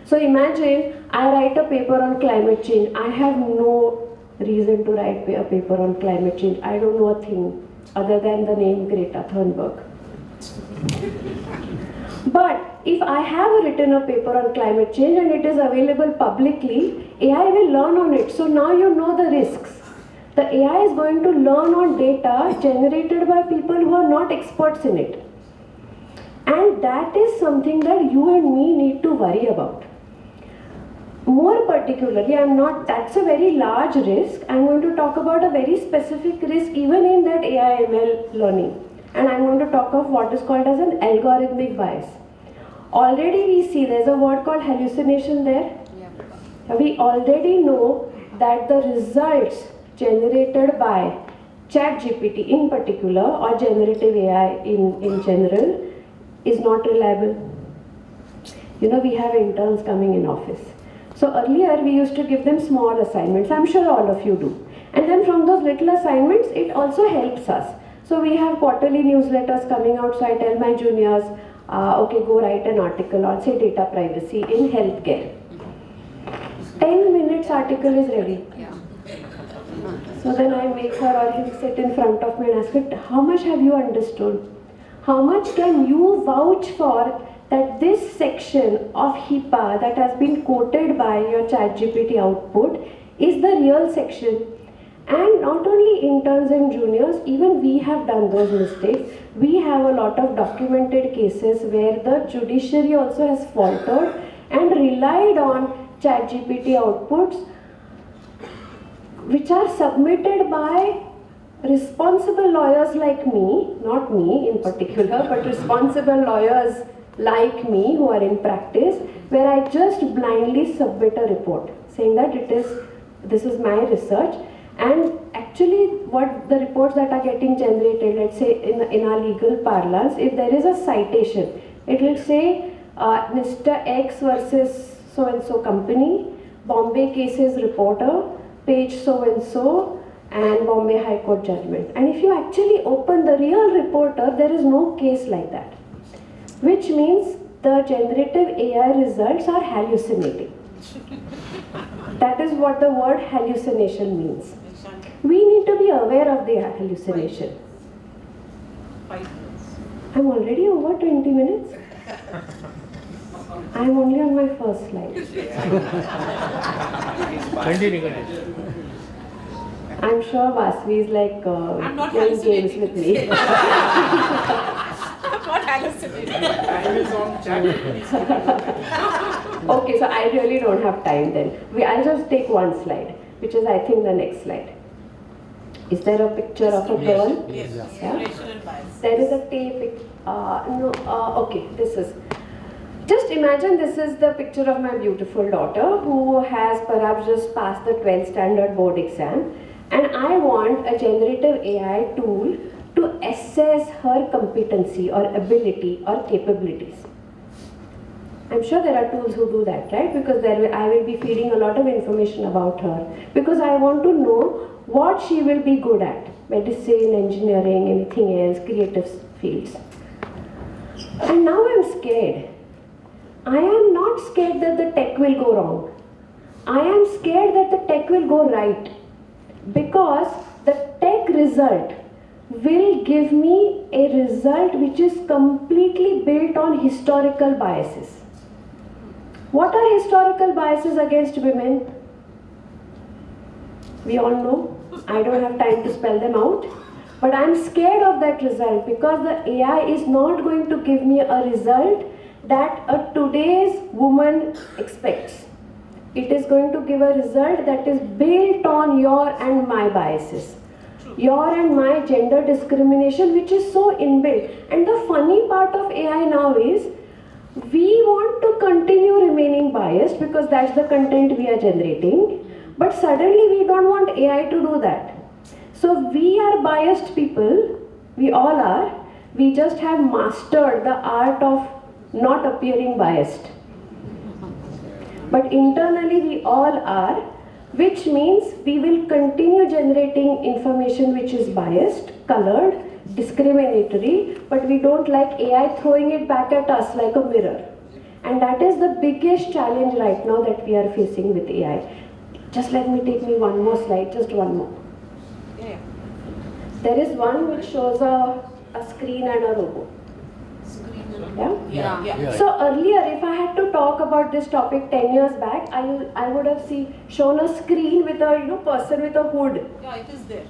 So imagine I write a paper on climate change. I have no reason to write a paper on climate change. I don't know a thing other than the name Greta Thunberg. But if I have written a paper on climate change and it is available publicly, AI will learn on it. So now you know the risks. The AI is going to learn on data generated by people who are not experts in it. And that is something that you and me need to worry about. More particularly, that's a very large risk. I'm going to talk about a very specific risk even in that AI ML learning. And I'm going to talk of what is called as an algorithmic bias. Already we see there's a word called hallucination there. Yeah. We already know that the results generated by ChatGPT in particular or generative AI in general is not reliable. You know, we have interns coming in office. So earlier we used to give them small assignments. I'm sure all of you do. And then from those little assignments, it also helps us. So we have quarterly newsletters coming out. So I tell my juniors, okay, go write an article on, say, data privacy in healthcare. 10 minutes article is ready. So then I make her or him sit in front of me and ask her, how much have you understood? How much can you vouch for that this section of HIPAA that has been quoted by your ChatGPT output is the real section? And not only interns and juniors, even we have done those mistakes. We have a lot of documented cases where the judiciary also has faltered and relied on ChatGPT outputs which are submitted by responsible lawyers like me, not me in particular, but responsible lawyers like me who are in practice, where I just blindly submit a report saying that this is my research. And actually what the reports that are getting generated, let's say in our legal parlance, if there is a citation, it will say Mr. X versus so-and-so company, Bombay cases reporter, page so-and-so, and Bombay High Court judgment. And if you actually open the real reporter, there is no case like that. Which means the generative AI results are hallucinating. That is what the word hallucination means. We need to be aware of the hallucination. I'm already over 20 minutes. I'm only on my first slide. I'm sure Vasvi is like playing games with me. I'm not hallucinating. Time is on chat. Okay, so I really don't have time then. I'll just take one slide, which is I think the next slide. Is there a picture of a girl? Yes. Yeah? Racial bias. There is a tape. Okay, this is. Just imagine this is the picture of my beautiful daughter who has perhaps just passed the 12th standard board exam, and I want a generative AI tool to assess her competency or ability or capabilities. I'm sure there are tools who do that, right? Because I will be feeding a lot of information about her because I want to know what she will be good at. Medicine, engineering, anything else, creative fields. And now I'm scared. I am not scared that the tech will go wrong. I am scared that the tech will go right. Because the tech result will give me a result which is completely built on historical biases. What are historical biases against women? We all know. I don't have time to spell them out. But I'm scared of that result because the AI is not going to give me a result that a today's woman expects. It is going to give a result that is built on your and my biases. your and my gender discrimination, which is so inbuilt. And the funny part of AI now is, we want to continue remaining biased because that's the content we are generating, but suddenly we don't want AI to do that. So we are biased people, we all are, we just have mastered the art of not appearing biased. But internally we all are, which means we will continue generating information which is biased, colored, discriminatory, but we don't like AI throwing it back at us like a mirror. And that is the biggest challenge right now that we are facing with AI. Just let me take me one more slide, just one more. Yeah. There is one which shows a screen and a robot. Yeah? So earlier, if I had to talk about this topic 10 years back, I would have shown a screen with a person with a hood. Yeah, it is there.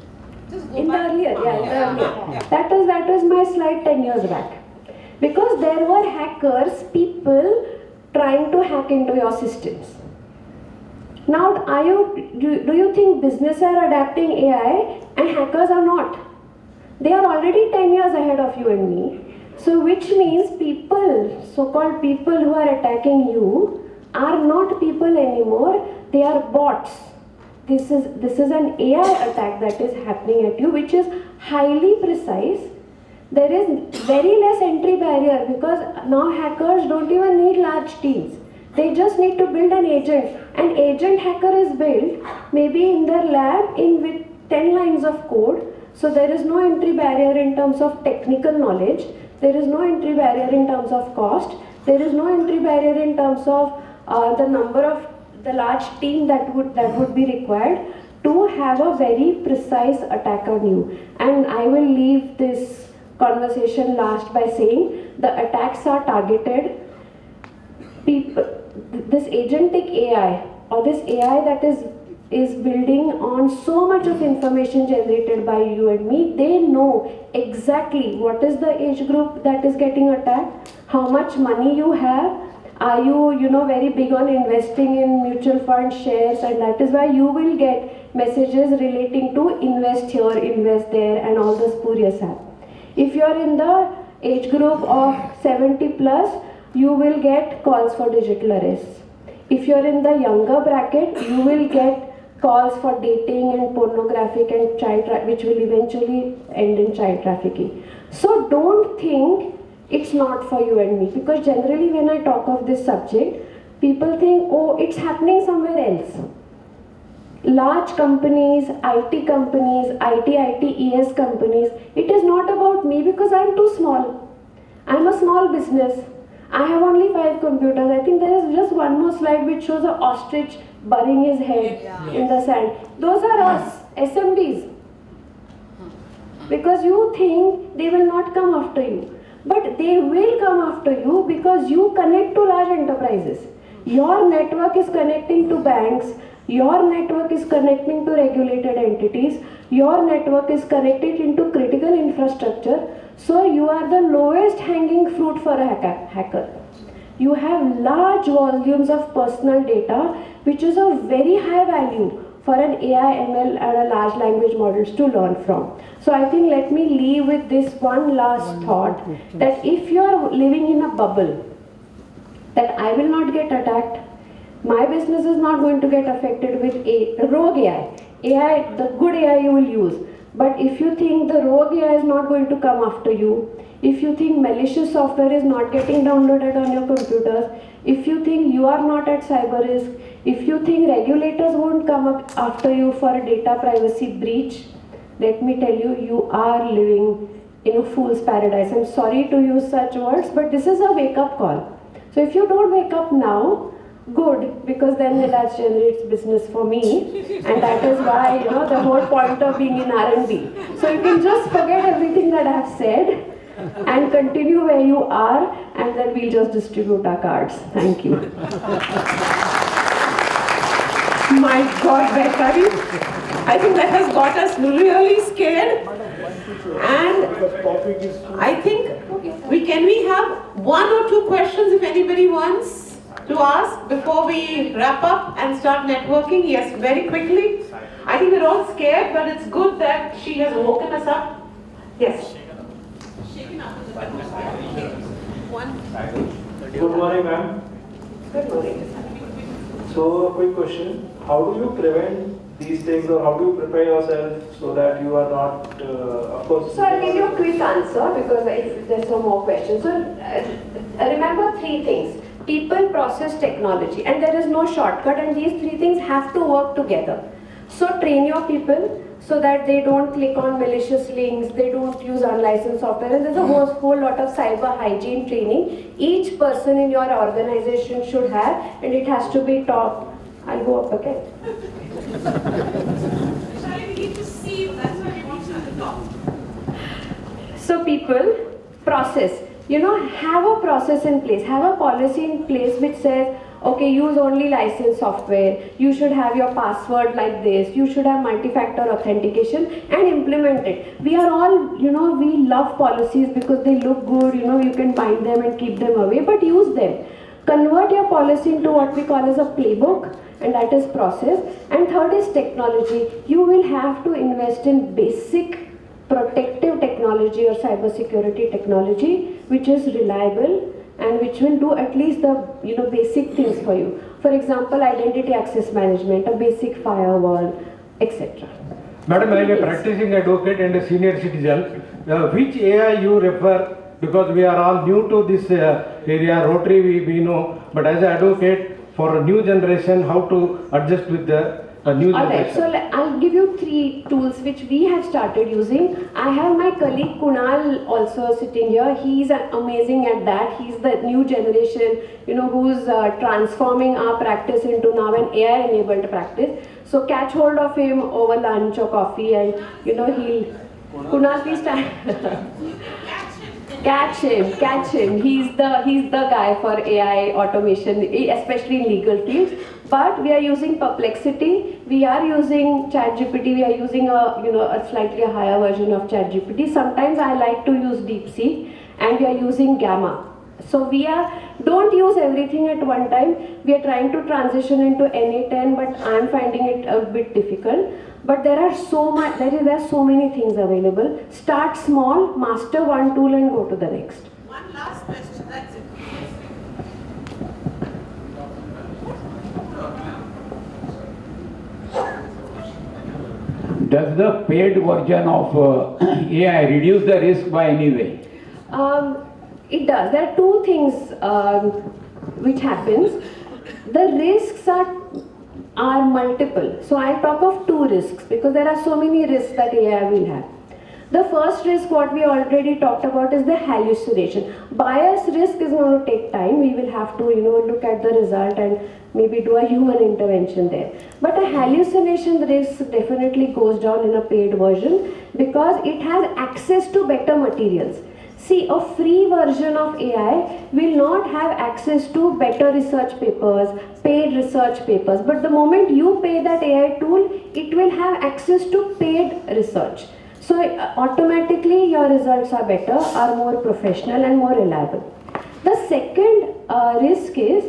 Just go In the back. earlier, Yeah. That was my slide 10 years back. Because there were hackers, people trying to hack into your systems. Now, do you think businesses are adapting AI and hackers are not? They are already 10 years ahead of you and me. So which means people, so-called people who are attacking you, are not people anymore, they are bots. This is an AI attack that is happening at you, which is highly precise. There is very less entry barrier because now hackers don't even need large teams. They just need to build an agent. An agent hacker is built maybe in their lab with 10 lines of code. So there is no entry barrier in terms of technical knowledge. There is no entry barrier in terms of cost. There is no entry barrier in terms of the number of the large team that would be required to have a very precise attack on you. And I will leave this conversation last by saying the attacks are targeted. This agentic AI or this AI that is building on so much of information generated by you and me, they know exactly what is the age group that is getting attacked, how much money you have, are you very big on investing in mutual fund shares, and that is why you will get messages relating to invest here, invest there, and all the spurious apps. If you are in the age group of 70 plus, you will get calls for digital arrests. If you are in the younger bracket, you will get calls for dating and pornographic and which will eventually end in child trafficking. So don't think it's not for you and me, because generally when I talk of this subject, people think, oh, it's happening somewhere else. Large companies, IT companies, ITES companies, it is not about me because I'm too small. I'm a small business. I have only 5 computers. I think there is just one more slide which shows an ostrich burying his head in the sand. Those are us, SMBs. Because you think they will not come after you. But they will come after you because you connect to large enterprises. Your network is connecting to banks. Your network is connecting to regulated entities. Your network is connected into critical infrastructure. So you are the lowest hanging fruit for a hacker. You have large volumes of personal data, which is of very high value for an AI, ML and a large language models to learn from. So I think let me leave with this one last thought, that if you are living in a bubble, that I will not get attacked, my business is not going to get affected with rogue AI. The good AI you will use. But if you think the rogue AI is not going to come after you, if you think malicious software is not getting downloaded on your computers, if you think you are not at cyber risk, if you think regulators won't come up after you for a data privacy breach, let me tell you, you are living in a fool's paradise. I'm sorry to use such words, but this is a wake-up call. So if you don't wake up now, good, because then that generates business for me, and that is why, the whole point of being in R&B. So you can just forget everything that I have said and continue where you are, and then we'll just distribute our cards. Thank you. My God, Becca, I think that has got us really scared. And I think we have 1 or 2 questions if anybody wants. to ask before we wrap up and start networking? Yes, very quickly. I think we're all scared, but it's good that she has woken us up. Yes. Good morning, ma'am. Good morning. So, a quick question. How do you prevent these things, or how do you prepare yourself so that you are not, of course... So I'll give you a quick answer because if there's some more questions. So remember three things: people, process, technology, and there is no shortcut, and these three things have to work together. So train your people so that they don't click on malicious links, they don't use unlicensed software, and there's a whole lot of cyber hygiene training each person in your organization should have, and it has to be taught. I'll go up again. So people, process, have a process in place, have a policy in place which says, okay, use only licensed software, you should have your password like this, you should have multi-factor authentication, and implement it. We are all, we love policies because they look good, you can bind them and keep them away, but use them. Convert your policy into what we call as a playbook, and that is process. And third is technology. You will have to invest in basic protective technology or cyber security technology which is reliable and which will do at least the basic things for you. For example, identity access management, a basic firewall, etc. Madam, I am a practicing advocate and a senior citizen. Which AI you refer? Because we are all new to this area, Rotary we know, but as an advocate for a new generation, how to adjust with the new generation? Alright, so I'll give you three tools which we have started using. I have my colleague Kunal also sitting here. He's amazing at that. He's the new generation, who's transforming our practice into now an AI-enabled practice. So catch hold of him over lunch or coffee, and Kunal, please stand. Catch him. He's the guy for AI automation, especially in legal fields. But we are using Perplexity, we are using ChatGPT, we are using a slightly higher version of ChatGPT. Sometimes I like to use DeepSeek, and we are using Gamma. So don't use everything at one time. We are trying to transition into NA10, but I'm finding it a bit difficult. But there are so many things available. Start small, master one tool, and go to the next. One last question, that's it. Does the paid version of AI reduce the risk by any way? It does. There are two things which happens. The risks are multiple. So I talk of two risks because there are so many risks that AI will have. The first risk, what we already talked about, is the hallucination. Bias risk is going to take time. We will have to, look at the result and maybe do a human intervention there. But a hallucination risk definitely goes down in a paid version because it has access to better materials. See, a free version of AI will not have access to better research papers, paid research papers. But the moment you pay that AI tool, it will have access to paid research. So automatically your results are better, are more professional and more reliable. The second risk is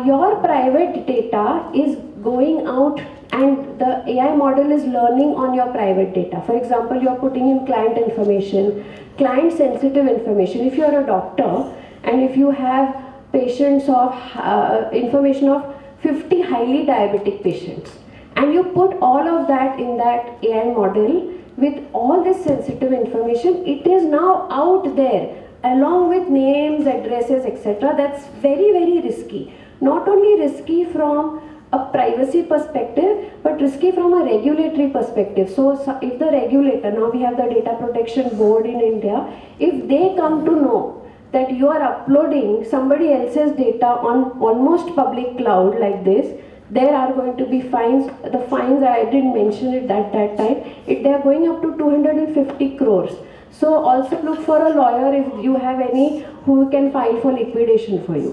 your private data is going out and the AI model is learning on your private data. For example, you are putting in client information, client sensitive information. If you are a doctor and if you have patients of information of 50 highly diabetic patients and you put all of that in that AI model with all this sensitive information, it is now out there along with names, addresses, etc. That's very, very risky. Not only risky from a privacy perspective, but risky from a regulatory perspective. So if the regulator, now we have the Data Protection Board in India, if they come to know that you are uploading somebody else's data on almost public cloud like this, there are going to be fines. The fines, I didn't mention it at that time, they are going up to 250 crores. So also look for a lawyer if you have any who can file for liquidation for you.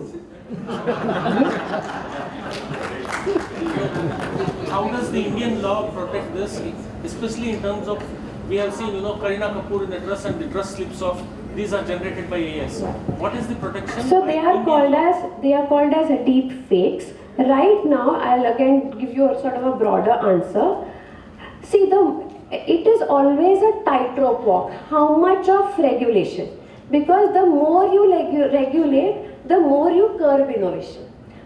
How does the Indian law protect this, especially in terms of, we have seen, Kareena Kapoor in the dress and the dress slips of these are generated by AS. What is the protection? So they are called as deep fakes. Right now, I'll again give you a sort of a broader answer. See, it is always a tightrope walk. How much of regulation? Because the more you regulate, the more you curb innovation.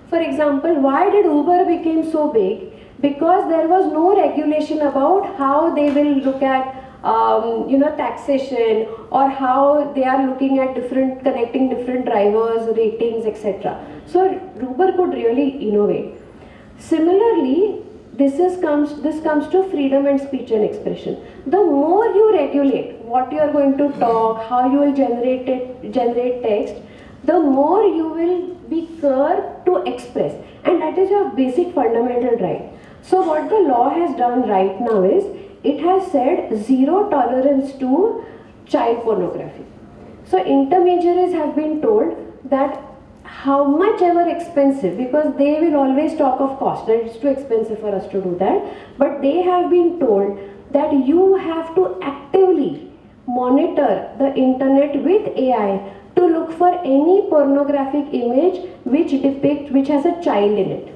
For example, why did Uber become so big? Because there was no regulation about how they will look at taxation, or how they are looking at connecting different drivers, ratings, etc. So Uber could really innovate. Similarly, this comes to freedom and speech and expression. The more you regulate what you are going to talk, how you will generate text, the more you will be curbed to express, and that is your basic fundamental right. So what the law has done right now is, it has said zero tolerance to child pornography. So intermediaries have been told that how much ever expensive, because they will always talk of cost, that it's too expensive for us to do that, but they have been told that you have to actively monitor the internet with AI to look for any pornographic image which has a child in it.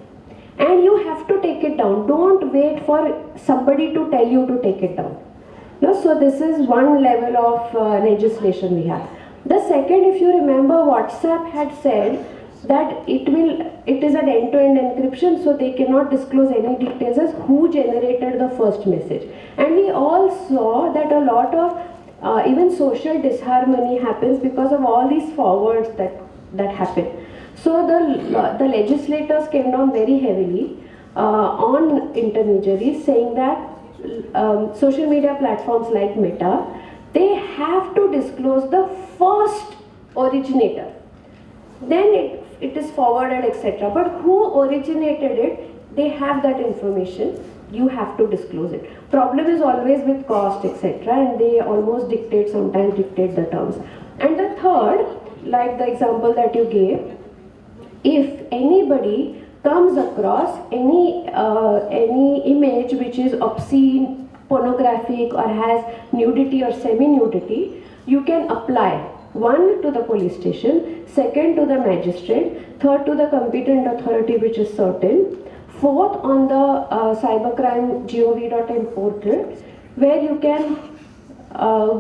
And you have to take it down. Don't wait for somebody to tell you to take it down. No, so this is one level of legislation we have. The second, if you remember, WhatsApp had said that it is an end-to-end encryption, so they cannot disclose any details as who generated the first message. And we all saw that a lot of even social disharmony happens because of all these forwards that happen. So the legislators came down very heavily on intermediaries, saying that social media platforms like Meta, they have to disclose the first originator. Then it is forwarded, etc. But who originated it, they have that information. You have to disclose it. Problem is always with cost, etc. And they almost sometimes dictate the terms. And the third, like the example that you gave, if anybody comes across any image which is obscene, pornographic, or has nudity or semi-nudity, you can apply, one, to the police station, second, to the magistrate, third, to the competent authority which is certain, fourth, on the cybercrime.gov.in portal, where you can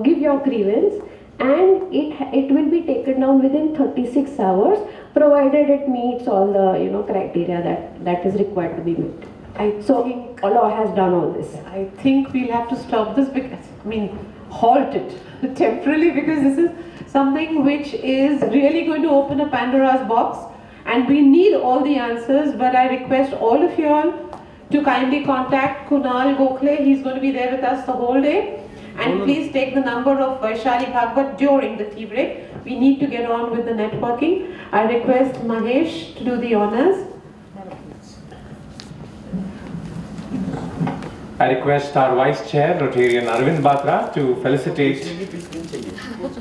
give your grievance, and it will be taken down within 36 hours, provided it meets all the criteria that is required to be met. So law has done all this. I think we'll have to stop this, because halt it temporarily, because this is something which is really going to open a Pandora's box, and we need all the answers. But I request all of you all to kindly contact Kunal Gokhale. He's going to be there with us the whole day. And please take the number of Vaishali Bhagwat during the tea break. We need to get on with the networking. I request Mahesh to do the honors. I request our Vice Chair, Rotarian Arvind Batra, to felicitate,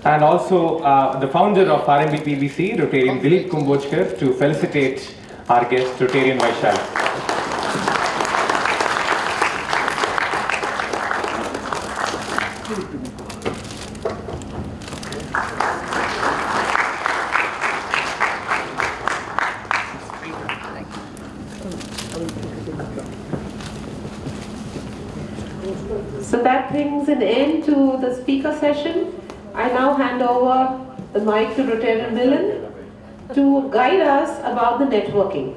and also the founder of RMB PBC, Rotarian Dilip Kumbojkar, to felicitate our guest, Rotarian Vaishali. So that brings an end to the speaker session. I now hand over the mic to Rotarian Milind to guide us about the networking.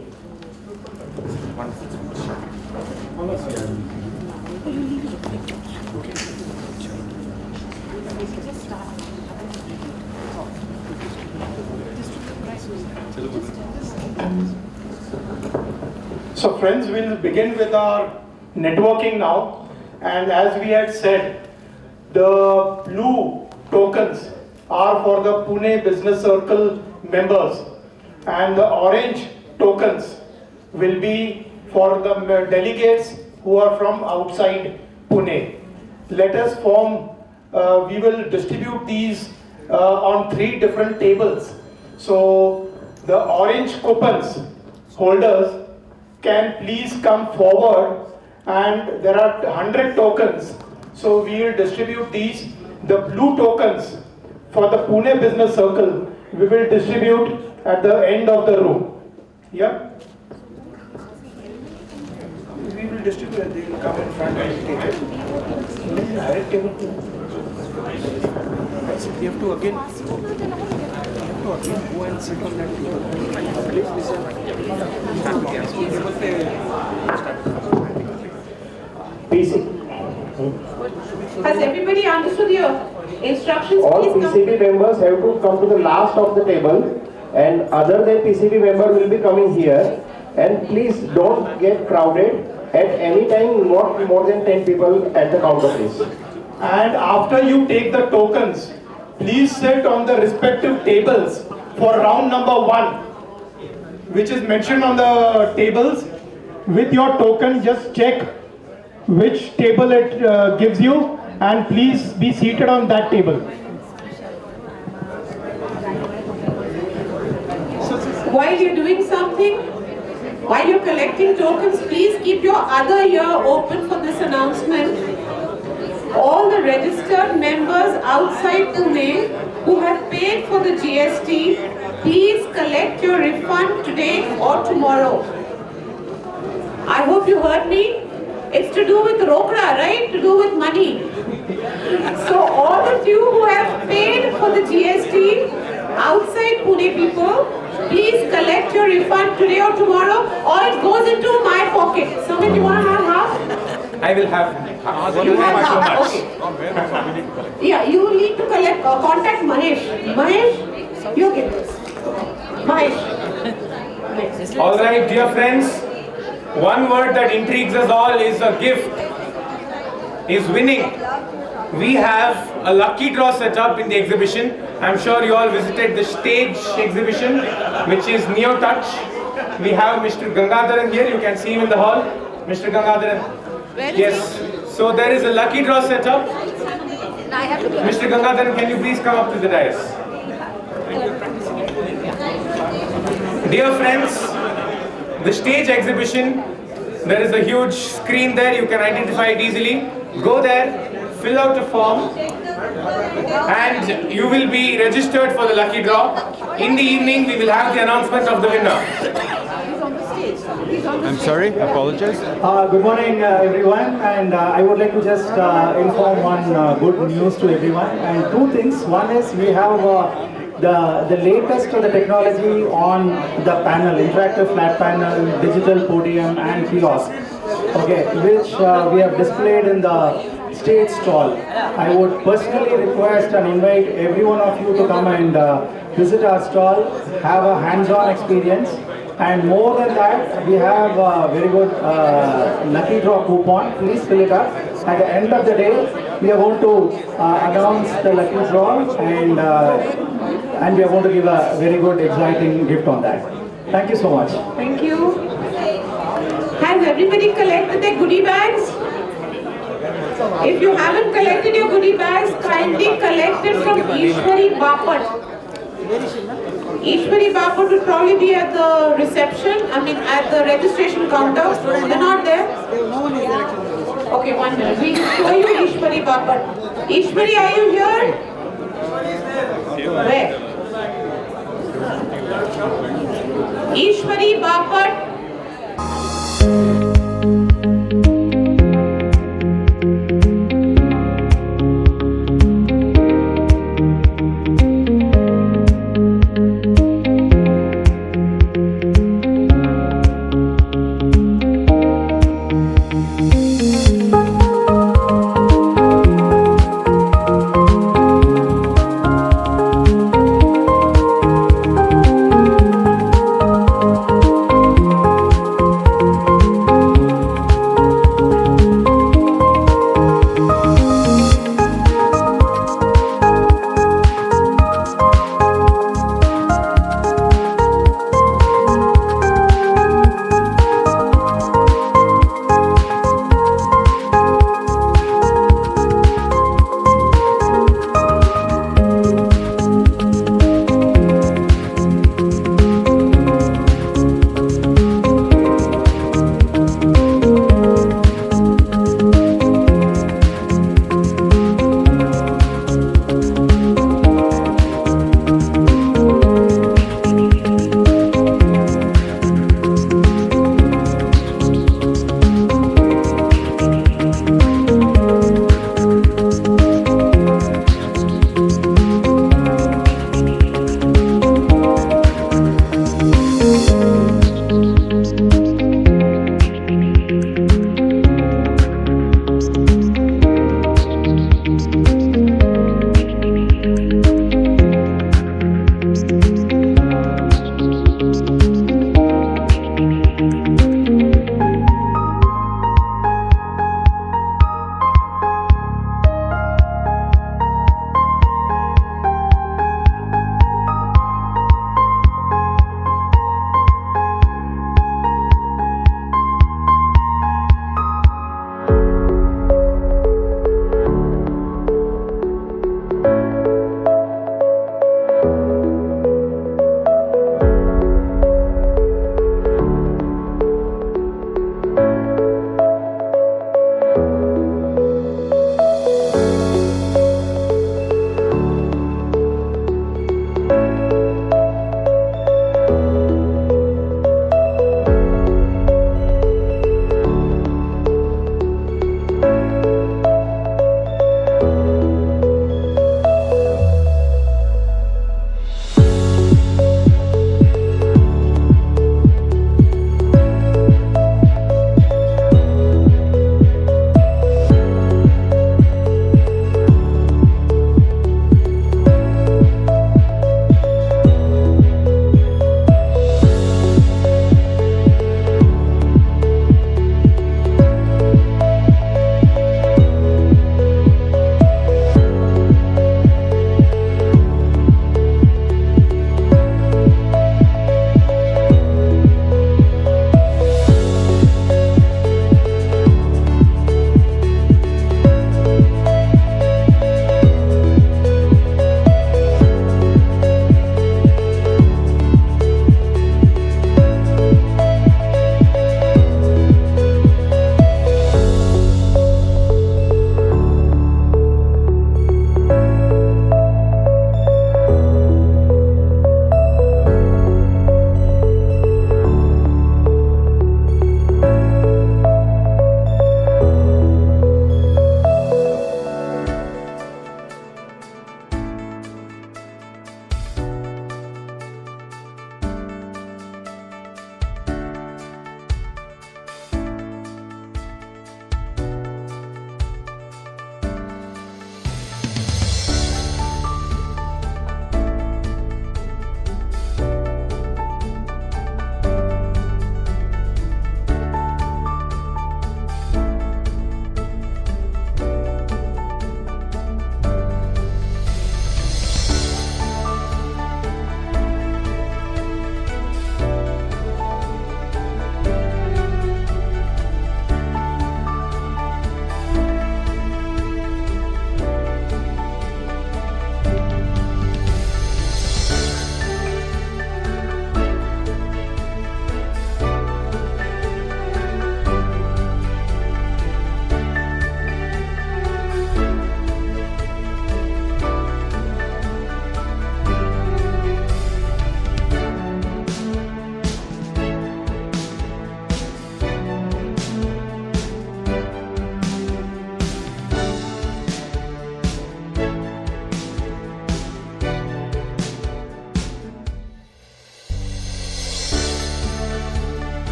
So friends, we'll begin with our networking now. And as we had said, the blue tokens are for the Pune Business Circle members, and the orange tokens will be for the delegates who are from outside Pune. Let us form, we will distribute these on 3 different tables. So the orange coupons holders can please come forward, and there are 100 tokens. So we will distribute these. The blue tokens for the Pune Business Circle, we will distribute at the end of the room. Yeah? We will distribute, they will come in front and take it. Direct table. You have to again go and sit on that table. PC. Has everybody understood your instructions? All Please come. PCB members have to come to the last of the table, and other than PCB member will be coming here. And please don't get crowded. At any time, not more than 10 people at the counter, please. And after you take the tokens, please sit on the respective tables for round number 1, which is mentioned on the tables. With your token, just check which table it gives you, and please be seated on that table. While you're doing something, while you're collecting tokens, please keep your other ear open for this announcement. All the registered members outside Pune who have paid for the GST, please collect your refund today or tomorrow. I hope you heard me. It's to do with Rokra, right? To do with money. So all of you who have paid for the GST outside Pune people, please collect your refund today or tomorrow, or it goes into my pocket. Sumit, you want to have half? I will have. You have half. Okay. Yeah, you will need to collect. Contact Mahesh. Mahesh, you get this. Mahesh. All right, dear friends. One word that intrigues us all is a gift. Is winning. We have a lucky draw set up in the exhibition. I'm sure you all visited the stage exhibition, which is Neo Touch. We have Mr. Gangadharan here. You can see him in the hall. Mr. Gangadharan. Yes. So there is a lucky draw set up. Mr. Gangadharan, can you please come up to the dais? Dear friends, the stage exhibition, there is a huge screen there. You can identify it easily. Go there, fill out a form, and you will be registered for the lucky draw. In the evening, we will have the announcement of the winner. I'm sorry, apologize. Good morning, everyone, and I would like to just inform one good news to everyone, and two things. One is we have the latest of the technology on the panel, interactive flat panel, digital podium, and kiosk. Okay, which we have displayed in the stage stall. I would personally request and invite every one of you to come and visit our stall, have a hands-on experience. And more than that, we have a very good lucky draw coupon. Please fill it up. At the end of the day, we are going to announce the lucky draw, and we are going to give a very good, exciting gift on that. Thank you so much. Thank you. Has everybody collected their goodie bags? If you haven't collected your goodie bags, kindly collect it from Ishwari Bapat. Ishwari Bapat would probably be at the reception, at the registration counter. They're not there? Okay, 1 minute. We will show you Ishwari Bapat. Ishwari, are you here? Where? Ishwari Bapat.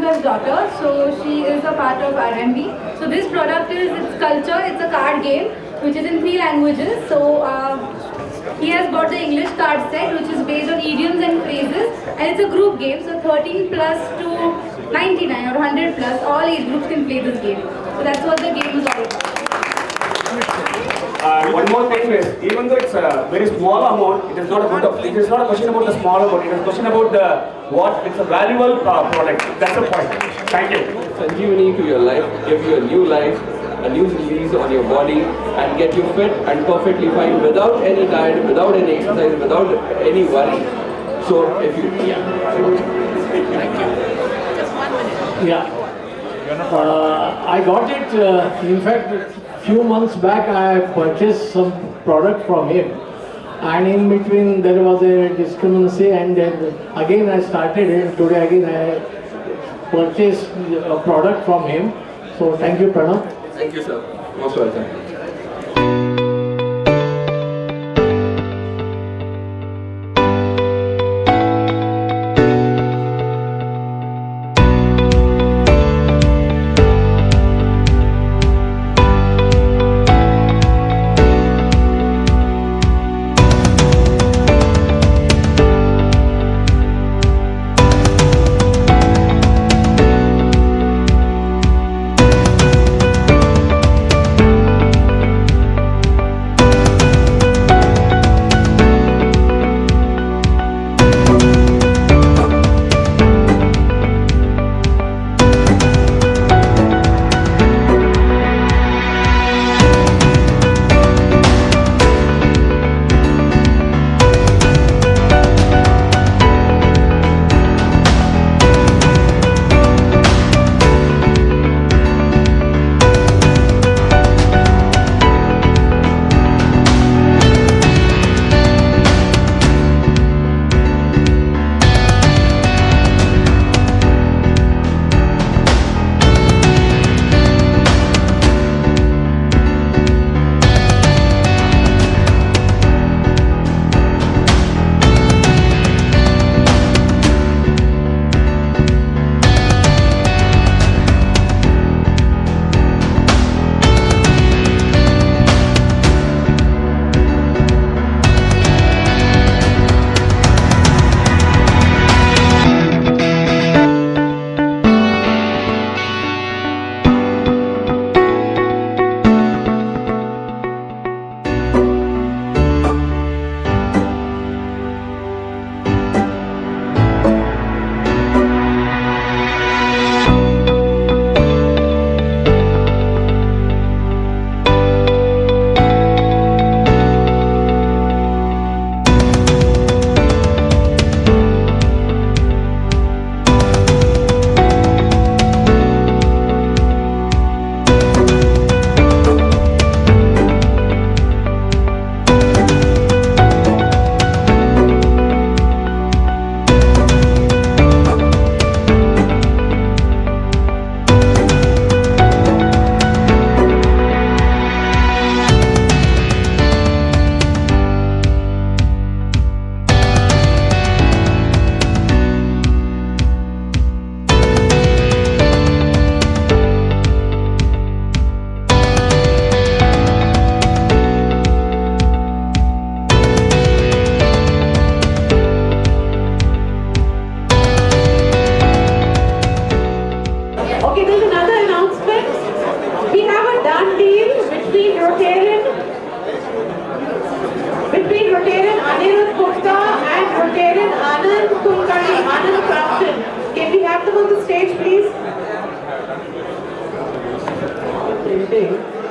Councillor's daughter, so she is a part of RMB. So this product is, it's culture, it's a card game which is in 3 languages. So he has got the English card set which is based on idioms and phrases, and it's a group game, so 13 plus to 99 or 100 plus, all age groups can play this game. So that's what the game is all about. One more thing is, even though it's a very small amount, it is not a question about the small amount, it is a question about it's a valuable product. That's the point. Thank you. Sanjeevani to your life, give you a new life, a new release on your body, and get you fit and perfectly fine without any diet, without any exercise, without any worry. So if you, thank you. I got it, in fact, few months back I purchased some product from him, and in between there was a discrepancy, and then again I started it. Today again I purchased a product from him. So thank you, Pranav. Thank you, sir. Most welcome.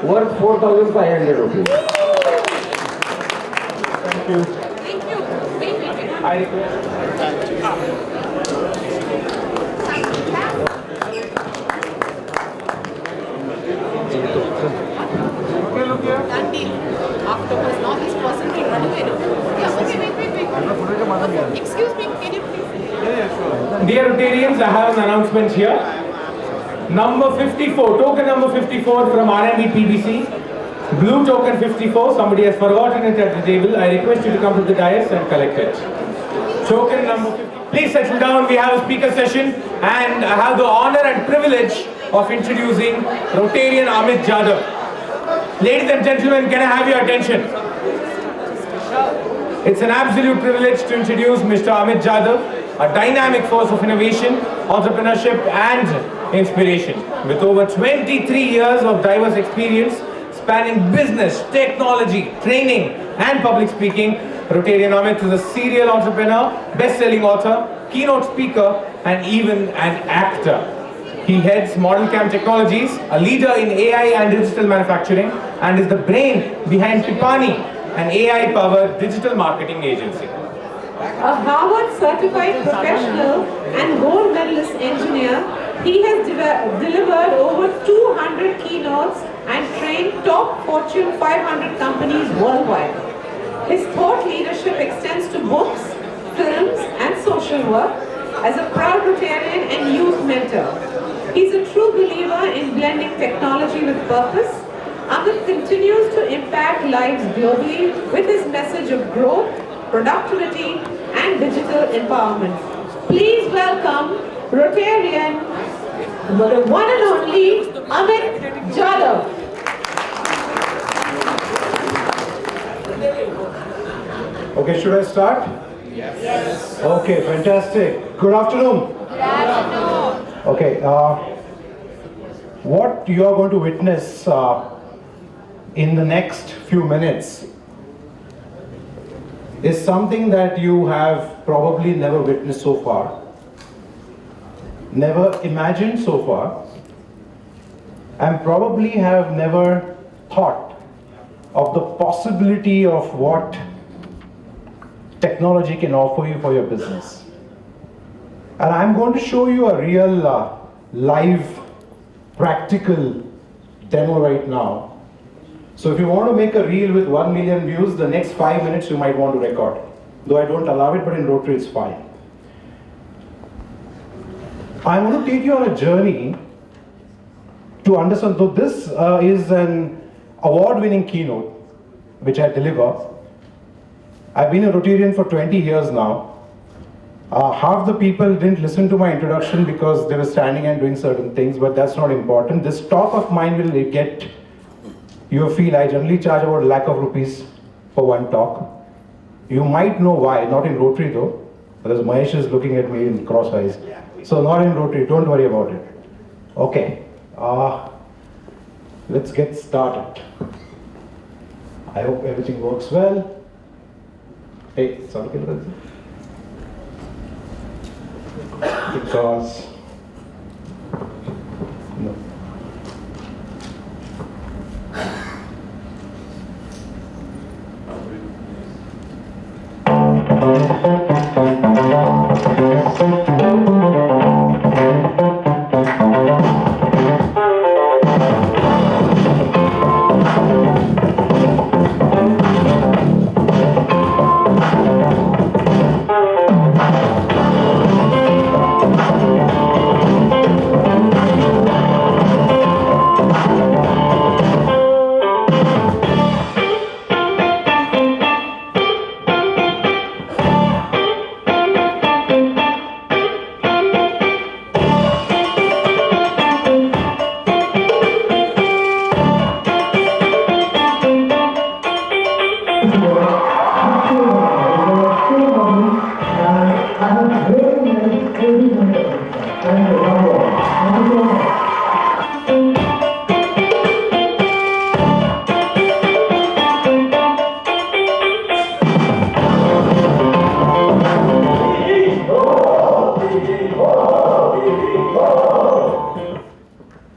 Worth 4,500 rupees. Thank you. I Afterwards, now this person will run away. Yeah, wait. Excuse me, can you please? Dear Rotarians, I have an announcement here. Number 54, token number 54 from RMB PBC. Blue token 54, somebody has forgotten it at the table. I request you to come to the dais and collect it. Token number 54. Please settle down. We have a speaker session, and I have the honor and privilege of introducing Rotarian Amit Jadhav. Ladies and gentlemen, can I have your attention? It's an absolute privilege to introduce Mr. Amit Jadhav, a dynamic force of innovation, entrepreneurship and inspiration. With over 23 years of diverse experience spanning business, technology, training and public speaking, Rotarian Amit is a serial entrepreneur, best-selling author, keynote speaker and even an actor. He heads Model Cam Technologies, a leader in AI and digital manufacturing, and is the brain behind Pipani, an AI-powered digital marketing agency. A Harvard-certified professional and gold medalist engineer, he has delivered over 200 keynotes and trained top Fortune 500 companies worldwide. His thought leadership extends to books, films and social work. As a proud Rotarian and youth mentor, he's a true believer in blending technology with purpose. Amit continues to impact lives globally with his message of growth, productivity and digital empowerment. Please welcome Rotarian, the one and only Amit Jadhav. Okay, should I start? Yes. Okay, fantastic. Good afternoon. Good afternoon. Okay, what you are going to witness in the next few minutes is something that you have probably never witnessed so far, never imagined so far, and probably have never thought of the possibility of what technology can offer you for your business. And I'm going to show you a real live practical demo right now. So if you want to make a reel with 1 million views, the next 5 minutes you might want to record. Though I don't allow it, but in Rotary it's fine. I'm going to take you on a journey to understand. So this is an award-winning keynote which I deliver. I've been a Rotarian for 20 years now. Half the people didn't listen to my introduction because they were standing and doing certain things, but that's not important. This talk of mine will get you feel. I generally charge about ₹1,00,000 for one talk. You might know why, not in Rotary though, because Mahesh is looking at me in cross eyes. So not in Rotary, don't worry about it. Okay, let's get started. I hope everything works well. Hey, sorry, because no.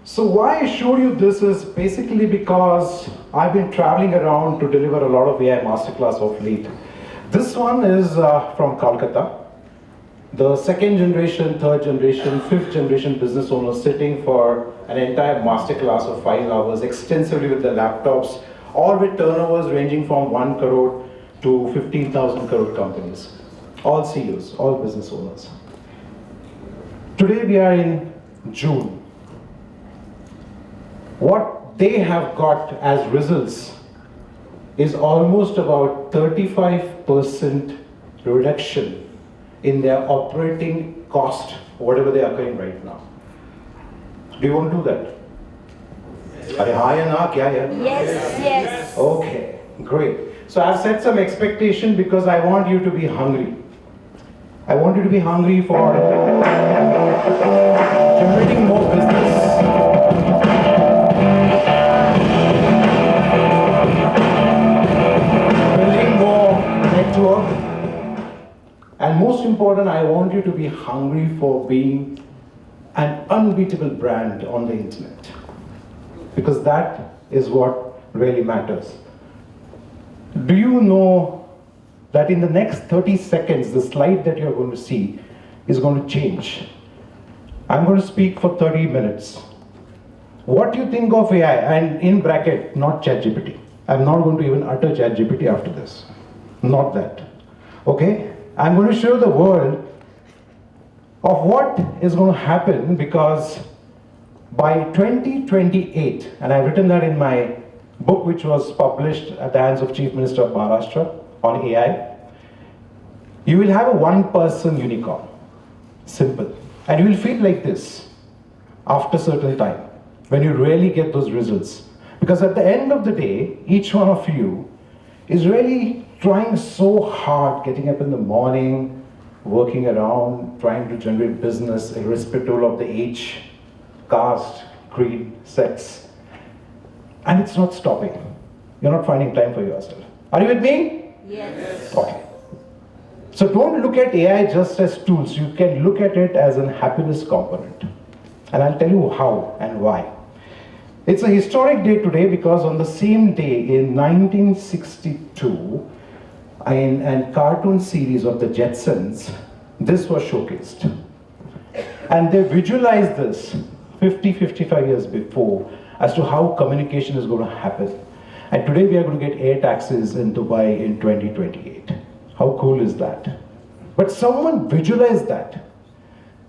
So why I showed you this is basically because I've been traveling around to deliver a lot of AI masterclass of late. This one is from Kolkata. The second generation, third generation, fifth generation business owners sitting for an entire masterclass of 5 hours extensively with their laptops, all with turnovers ranging from 1 crore to 15,000 crore companies. All CEOs, all business owners. Today we are in June. What they have got as results is almost about 35% reduction in their operating cost, whatever they are paying right now. Do you want to do that? Are hi and na, kya hai? Yes, yes. Okay, great. So I've set some expectation because I want you to be hungry. I want you to be hungry for generating more business. Building more network. And most important, I want you to be hungry for being an unbeatable brand on the internet. Because that is what really matters. Do you know that in the next 30 seconds, the slide that you're going to see is going to change? I'm going to speak for 30 minutes. What do you think of AI? And in bracket, not ChatGPT. I'm not going to even utter ChatGPT after this. Not that. Okay? I'm going to show the world of what is going to happen, because by 2028, and I've written that in my book which was published at the hands of Chief Minister of Maharashtra on AI, you will have a one-person unicorn. Simple. And you will feel like this after a certain time, when you really get those results. Because at the end of the day, each one of you is really trying so hard, getting up in the morning, working around, trying to generate business irrespective of the age, caste, creed, sex. And it's not stopping. You're not finding time for yourself. Are you with me? Yes. Okay. So don't look at AI just as tools. You can look at it as a happiness component. And I'll tell you how and why. It's a historic day today because on the same day in 1962, in a cartoon series of the Jetsons, this was showcased. And they visualized this 55 years before as to how communication is going to happen. And today we are going to get air taxis in Dubai in 2028. How cool is that? But someone visualized that.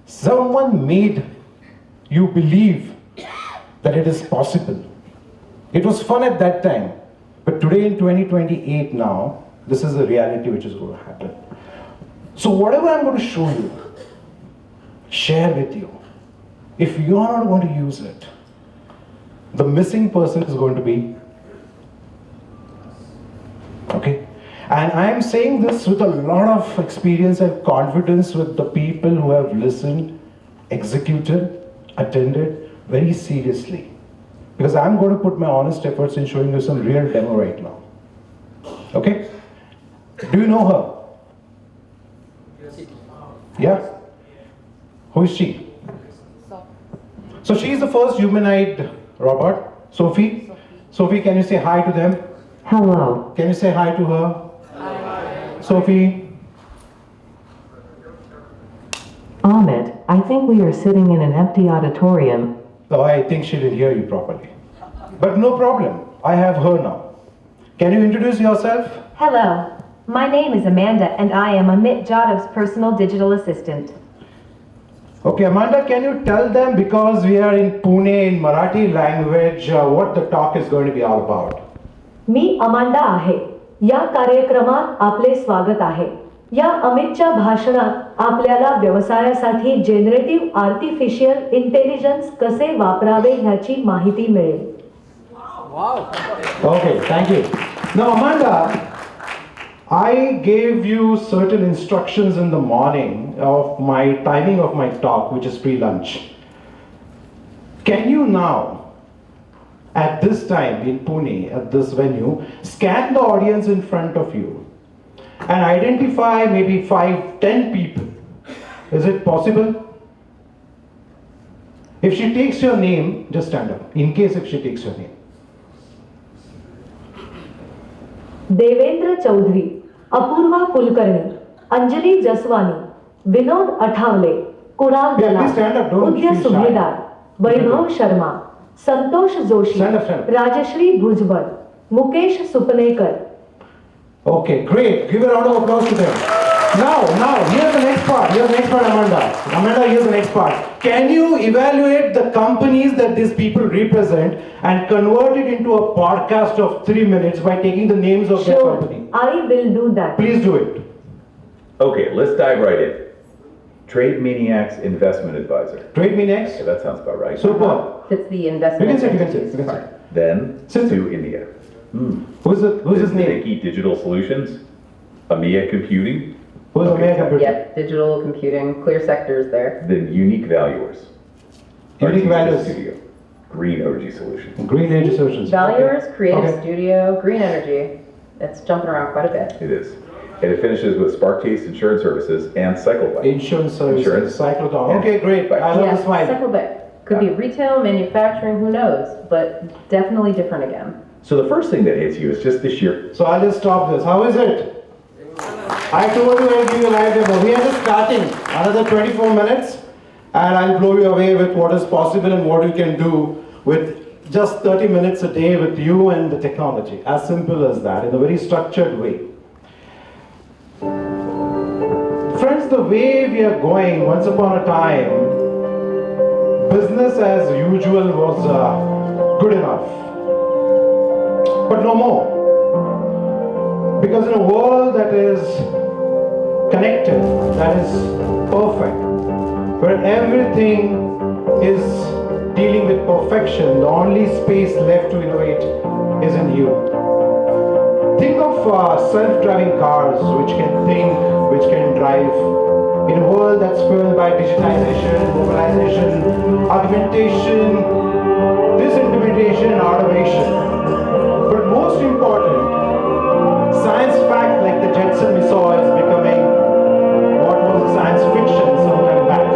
Someone made you believe that it is possible. It was fun at that time, but today in 2028 now, this is a reality which is going to happen. So whatever I'm going to show you, share with you. If you are not going to use it, the missing person is going to be, okay? And I am saying this with a lot of experience and confidence with the people who have listened, executed, attended very seriously. Because I'm going to put my honest efforts in showing you some real demo right now. Okay? Do you know her? Yeah? Who is she? So she is the first humanoid robot. Sophie? Sophie, can you say hi to them? Hello. Can you say hi to her? Hi. Sophie? Ahmed, I think we are sitting in an empty auditorium. Oh, I think she didn't hear you properly. But no problem. I have her now. Can you introduce yourself? Hello. My name is Amanda and I am Amit Jadav's personal digital assistant. Okay, Amanda, can you tell them, because we are in Pune in Marathi language, what the talk is going to be all about? Me Amanda आहे. या कार्यक्रमात आपले स्वागत आहे. या अमितच्या भाषणात आपल्याला व्यवसायासाठी जनरेटिव्ह आर्टिफिशियल इंटेलिजन्स कसे वापरावे ह्याची माहिती मिळेल. Okay, thank you. Now, Amanda, I gave you certain instructions in the morning of my timing of my talk, which is pre-lunch. Can you now, at this time in Pune, at this venue, scan the audience in front of you and identify maybe 5-10 people? Is it possible? If she takes your name, just stand up, in case if she takes your name. Devendra Chaudhary, Apoorva Kulkarni, Anjali Jaswani, Vinod Athawale, Kunal Dalal, Uday subedar, Vaibhav Sharma, Santosh Joshi, Rajshree Bhujbal, Mukesh सुपनेकर. Okay, great. Give a round of applause to them. Now, here's the next part. Here's the next part, Amanda. Amanda, here's the next part. Can you evaluate the companies that these people represent and convert it into a podcast of 3 minutes by taking the names of their company? I will do that. Please do it. Okay, let's dive right in. Trade Maniacs Investment Advisor. Trade Maniacs? Yeah, that sounds about right. Super. It's the investment. You can sit. Then to India. Who's his name? Nikki Digital Solutions, AMEA Computing. Who's AMEA Computing? Yep, digital computing, clear sectors there. Then Unique Valuers. Unique Valuers. Studio. Green Energy Solutions. Green Energy Solutions. Valuers, Creative Okay. Studio, Green Energy. It's jumping around quite a bit. It is. And it finishes with Spark Taste Insurance Services and CycleBite. Insurance Services. Cyclodon. Okay, great. I love the smile. Cycleback. Could be retail, manufacturing, who knows, but definitely different again. So the first thing that hits you is just the sheer. So I'll just stop this. How is it? I told you I'll give you a live demo. We are just starting. Another 24 minutes and I'll blow you away with what is possible and what you can do with just 30 minutes a day with you and the technology. As simple as that, in a very structured way. Friends, the way we are going, once upon a time, business as usual was good enough. But no more. Because in a world that is connected, that is perfect, where everything is dealing with perfection, the only space left to innovate is in you. Think of self-driving cars which can think, which can drive, in a world that's filled by digitization, mobilization, augmentation, disintermediation and automation. But most important, science fact like the Jetson missile is becoming what was a science fiction some time back.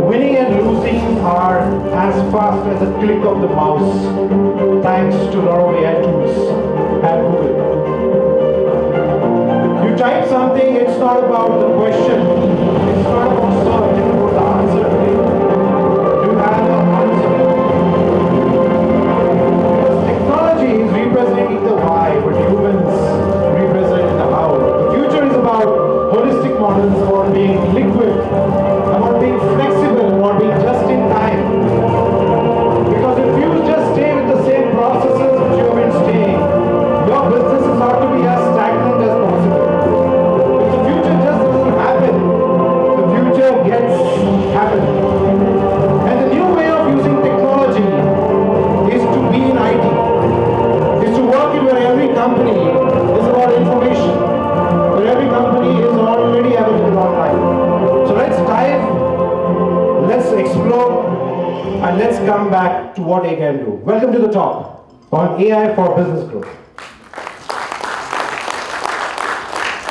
Winning and losing are as fast as a click of the mouse, thanks to a lot of AI tools and Google. You type something, it's not about the question, it's not about search, it's about the answer. You have an answer. Because technology is representing the why, but humans represent the how. The future is about holistic models, about being liquid, about being flexible, about being just in time. Because if you just stay with the same processes which you have been staying, your businesses ought to be as stagnant as possible. If the future just doesn't happen, the future gets happening. And the new way of using technology is to be in IT, is to work in where every company is about information, where every company is already available online. So let's dive, let's explore, and let's come back to what AI can do. Welcome to the talk on AI for business growth.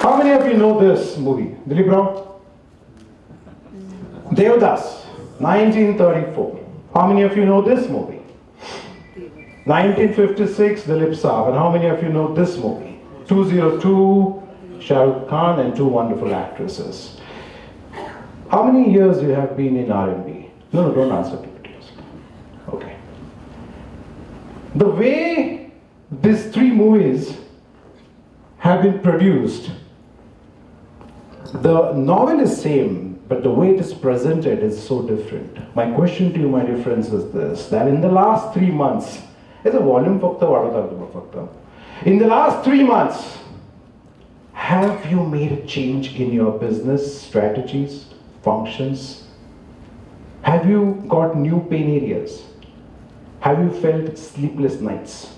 How many of you know this movie? Dilip Rao? Devdas, 1934. How many of you know this movie? 1956, Dilip Saab. And how many of you know this movie? 202, Shah Rukh Khan and two wonderful actresses. How many years you have been in RMB? No, don't answer to it. Okay. The way these three movies have been produced, the novel is same, but the way it is presented is so different. My question to you, my dear friends, is this, that in the last 3 months, in the last 3 months, have you made a change in your business strategies, functions? Have you got new pain areas? Have you felt sleepless nights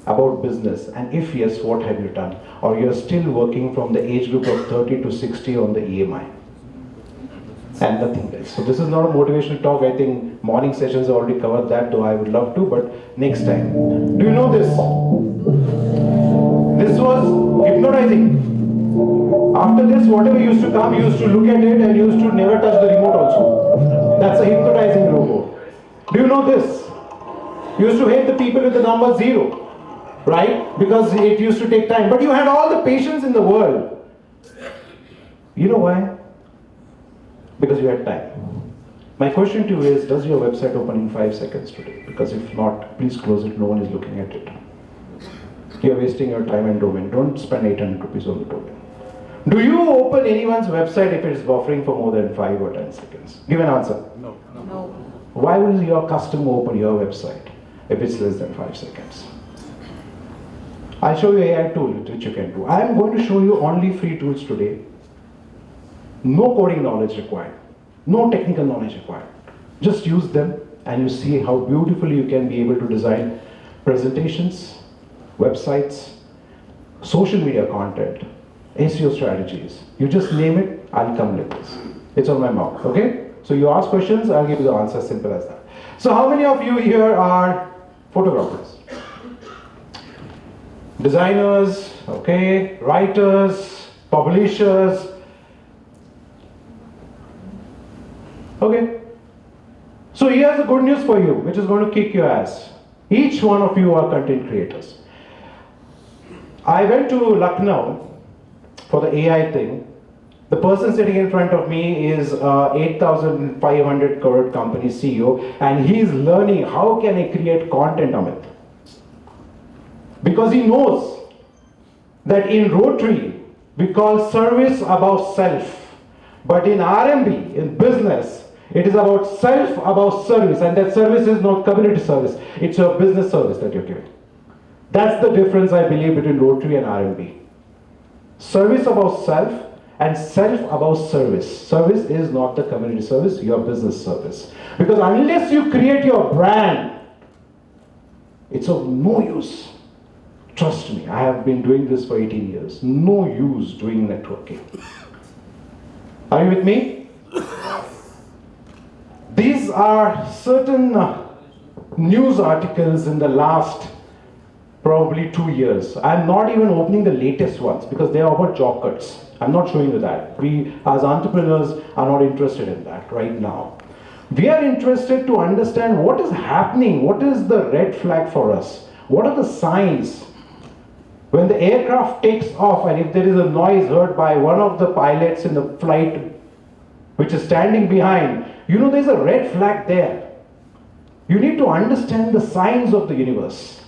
about business? And if yes, what have you done? Or you're still working from the age group of 30 to 60 on the EMI? And nothing else. So this is not a motivational talk. I think morning sessions already covered that, though I would love to, but next time. Do you know this? This was hypnotizing. After this, whatever used to come, you used to look at it and used to never touch the remote also. That's a hypnotizing robot. Do you know this? You used to hate the people with the number 0, right? Because it used to take time. But you had all the patience in the world. You know why? Because you had time. My question to you is, does your website open in 5 seconds today? Because if not, please close it, no one is looking at it. You're wasting your time and domain. Don't spend 800 rupees on the domain. Do you open anyone's website if it's buffering for more than 5 or 10 seconds? Give an answer. No. Why will your customer open your website if it's less than 5 seconds? I'll show you AI tool which you can do. I'm going to show you only free tools today. No coding knowledge required. No technical knowledge required. Just use them and you see how beautifully you can be able to design presentations, websites, social media content, SEO strategies. You just name it, I'll come with this. It's on my mouth, okay? So you ask questions, I'll give you the answer, simple as that. So how many of you here are photographers? Designers, okay, writers, publishers. Okay. So here's the good news for you, which is going to kick your ass. Each one of you are content creators. I went to Lucknow for the AI thing. The person sitting in front of me is 8,500 crore company CEO, and he's learning how can I create content, Amit. Because he knows that in Rotary, we call service above self. But in RMB, in business, it is about self above service, and that service is not community service. It's your business service that you're giving. That's the difference, I believe, between Rotary and RMB. Service above self and self above service. Service is not the community service, your business service. Because unless you create your brand, it's of no use. Trust me, I have been doing this for 18 years. No use doing networking. Are you with me? These are certain news articles in the last probably 2 years. I'm not even opening the latest ones because they are about job cuts. I'm not showing you that. We as entrepreneurs are not interested in that right now. We are interested to understand what is happening, what is the red flag for us, what are the signs when the aircraft takes off and if there is a noise heard by one of the pilots in the flight which is standing behind, you know there's a red flag there. You need to understand the signs of the universe.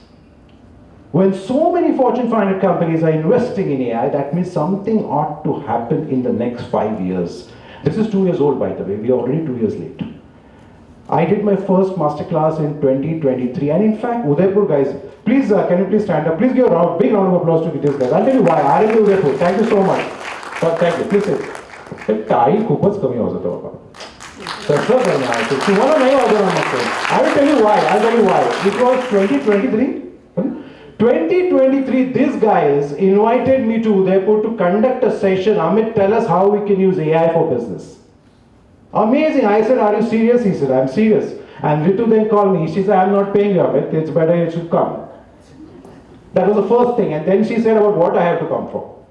When so many Fortune 500 companies are investing in AI, that means something ought to happen in the next 5 years. This is 2 years old, by the way. We are already 2 years late. I did my first masterclass in 2023, and in fact, Udaipur guys, please, can you please stand up? Please give a big round of applause to these guys. I'll tell you why. RMB Udaipur. Thank you so much. Thank you. Please sit. टाळी खूपच कमी वाजवतो बाबा. तसं करणार तुम्हाला नाही वाजवणार मग. I will tell you why. I'll tell you why. It was 2023. 2023, these guys invited me to Udaipur to conduct a session. Amit, tell us how we can use AI for business. Amazing. I said, are you serious? He said, I'm serious. And Ritu then called me. She said, I'm not paying you, Amit. It's better you should come. That was the first thing. And then she said about what I have to come for.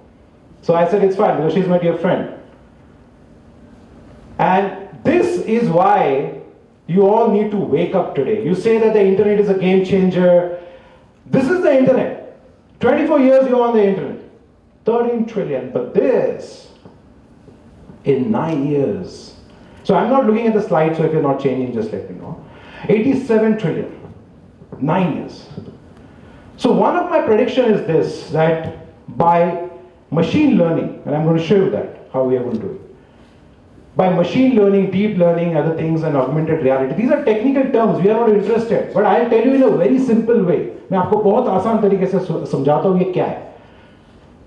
So I said, it's fine because she's my dear friend. And this is why you all need to wake up today. You say that the internet is a game changer. This is the internet. 24 years you're on the internet. 13 trillion. But this, in 9 years. So I'm not looking at the slide, so if you're not changing, just let me know. 87 trillion. 9 years. So one of my prediction is this, that by machine learning, and I'm going to show you that, how we are going to do it. By machine learning, deep learning, other things, and augmented reality. These are technical terms, we are not interested. But I'll tell you in a very simple way. मैं आपको बहुत आसान तरीके से समझाता हूँ ये क्या है.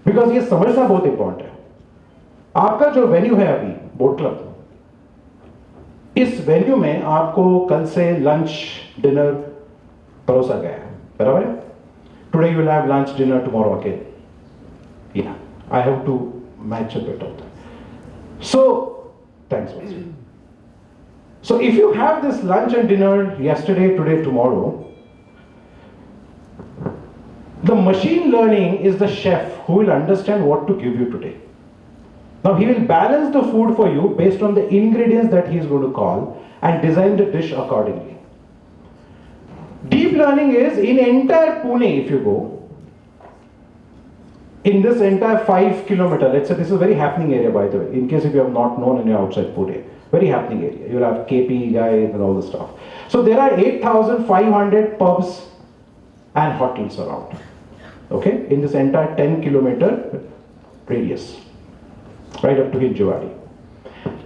Because ये समझना बहुत important है. आपका जो वेन्यू है अभी, बोट क्लब, इस वेन्यू में आपको कल से लंच, डिनर परोसा गया है. बराबर है? Today you will have lunch, dinner, tomorrow again. Yeah, I have to match a bit of that. So, thanks, Vasu. So if you have this lunch and dinner yesterday, today, tomorrow, the machine learning is the chef who will understand what to give you today. Now he will balance the food for you based on the ingredients that he is going to call and design the dish accordingly. Deep learning is in entire Pune, if you go, in this entire 5 kilometer, let's say this is a very happening area, by the way, in case if you have not known and you're outside Pune, very happening area. You'll have KP guys and all the stuff. So there are 8,500 pubs and hotels around, okay, in this entire 10 kilometer radius, right up to Hinjawadi.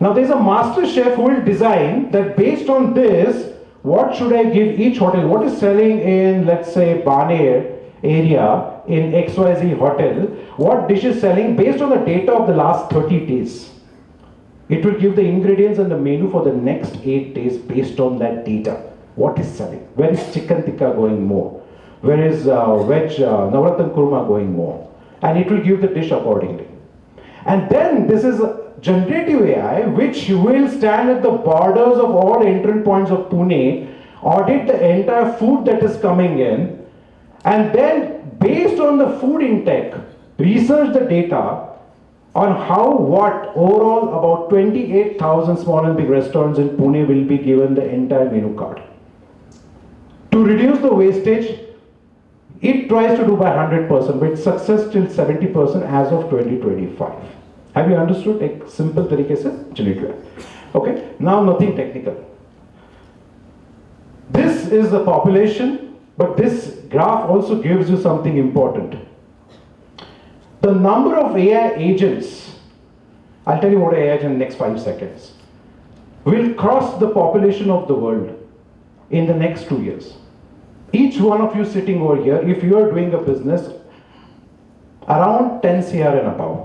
Now there's a master chef who will design that based on this, what should I give each hotel? What is selling in, let's say, Baner area in XYZ hotel? What dish is selling based on the data of the last 30 days? It will give the ingredients and the menu for the next 8 days based on that data. What is selling? Where is chicken tikka going more? Where is veg navratan kurma going more? And it will give the dish accordingly. And then this is generative AI, which will stand at the borders of all entrant points of Pune, audit the entire food that is coming in, and then based on the food intake, research the data on how, what, overall about 28,000 small and big restaurants in Pune will be given the entire menu card. To reduce the wastage, it tries to do by 100%, but success till 70% as of 2025. Have you understood? Like simple तरीके से चलिए. Okay. Now nothing technical. This is the population, but this graph also gives you something important. The number of AI agents, I'll tell you what AI agent in the next 5 seconds, will cross the population of the world in the next 2 years. Each one of you sitting over here, if you are doing a business around 10 CR and above,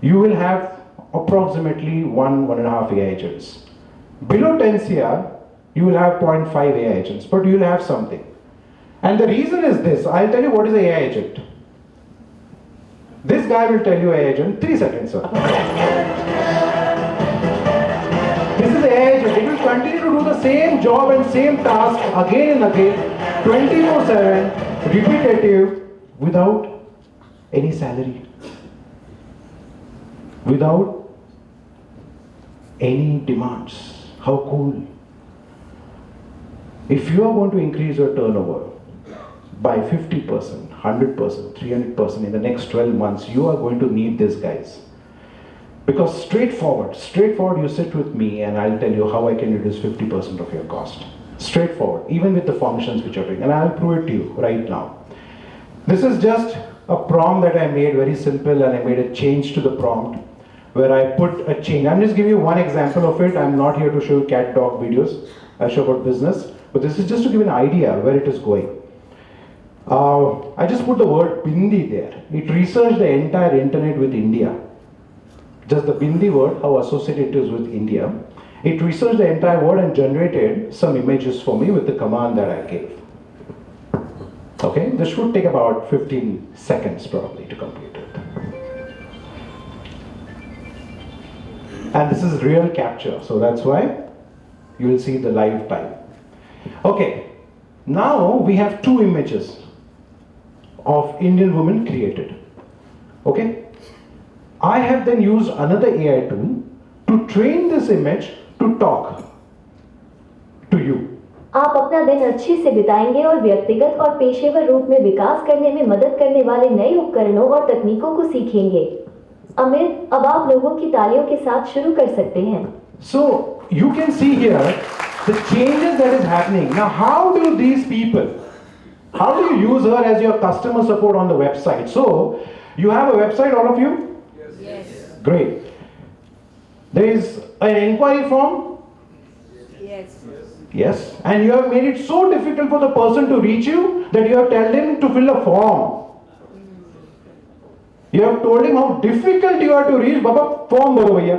you will have approximately 1.5 AI agents. Below 10 CR, you will have 0.5 AI agents, but you will have something. And the reason is this. I'll tell you what is an AI agent. This guy will tell you AI agent. 3 seconds, sir. This is AI agent. It will continue to do the same job and same task again and again, 24/7, repetitive, without any salary, without any demands. How cool. If you are going to increase your turnover by 50%, 100%, 300% in the next 12 months, you are going to need these guys. Because straightforward, you sit with me and I'll tell you how I can reduce 50% of your cost. Straightforward, even with the functions which are doing. And I'll prove it to you right now. This is just a prompt that I made, very simple, and I made a change to the prompt where I put a change. I'm just giving you one example of it. I'm not here to show you cat dog videos. I show about business. But this is just to give an idea where it is going. I just put the word Bindi there. It researched the entire internet with India. Just the Bindi word, how associated it is with India. It researched the entire word and generated some images for me with the command that I gave. Okay, this should take about 15 seconds probably to complete it. And this is real capture, so that's why you will see the live time. Okay, now we have 2 images of Indian women created. Okay, I have then used another AI tool to train this image to talk to you. आप अपना दिन अच्छे से बिताएंगे और व्यक्तिगत और पेशेवर रूप में विकास करने में मदद करने वाले नए उपकरणों और तकनीकों को सीखेंगे। अमित, अब आप लोगों की तालियों के साथ शुरू कर सकते हैं। So you can see here the changes that is happening. Now how do these people, how do you use her as your customer support on the website? So you have a website, all of you? Yes. Great. There is an inquiry form? Yes. Yes. And you have made it so difficult for the person to reach you that you have told him to fill a form. You have told him how difficult you are to reach. Baba, form bharo bhaiya.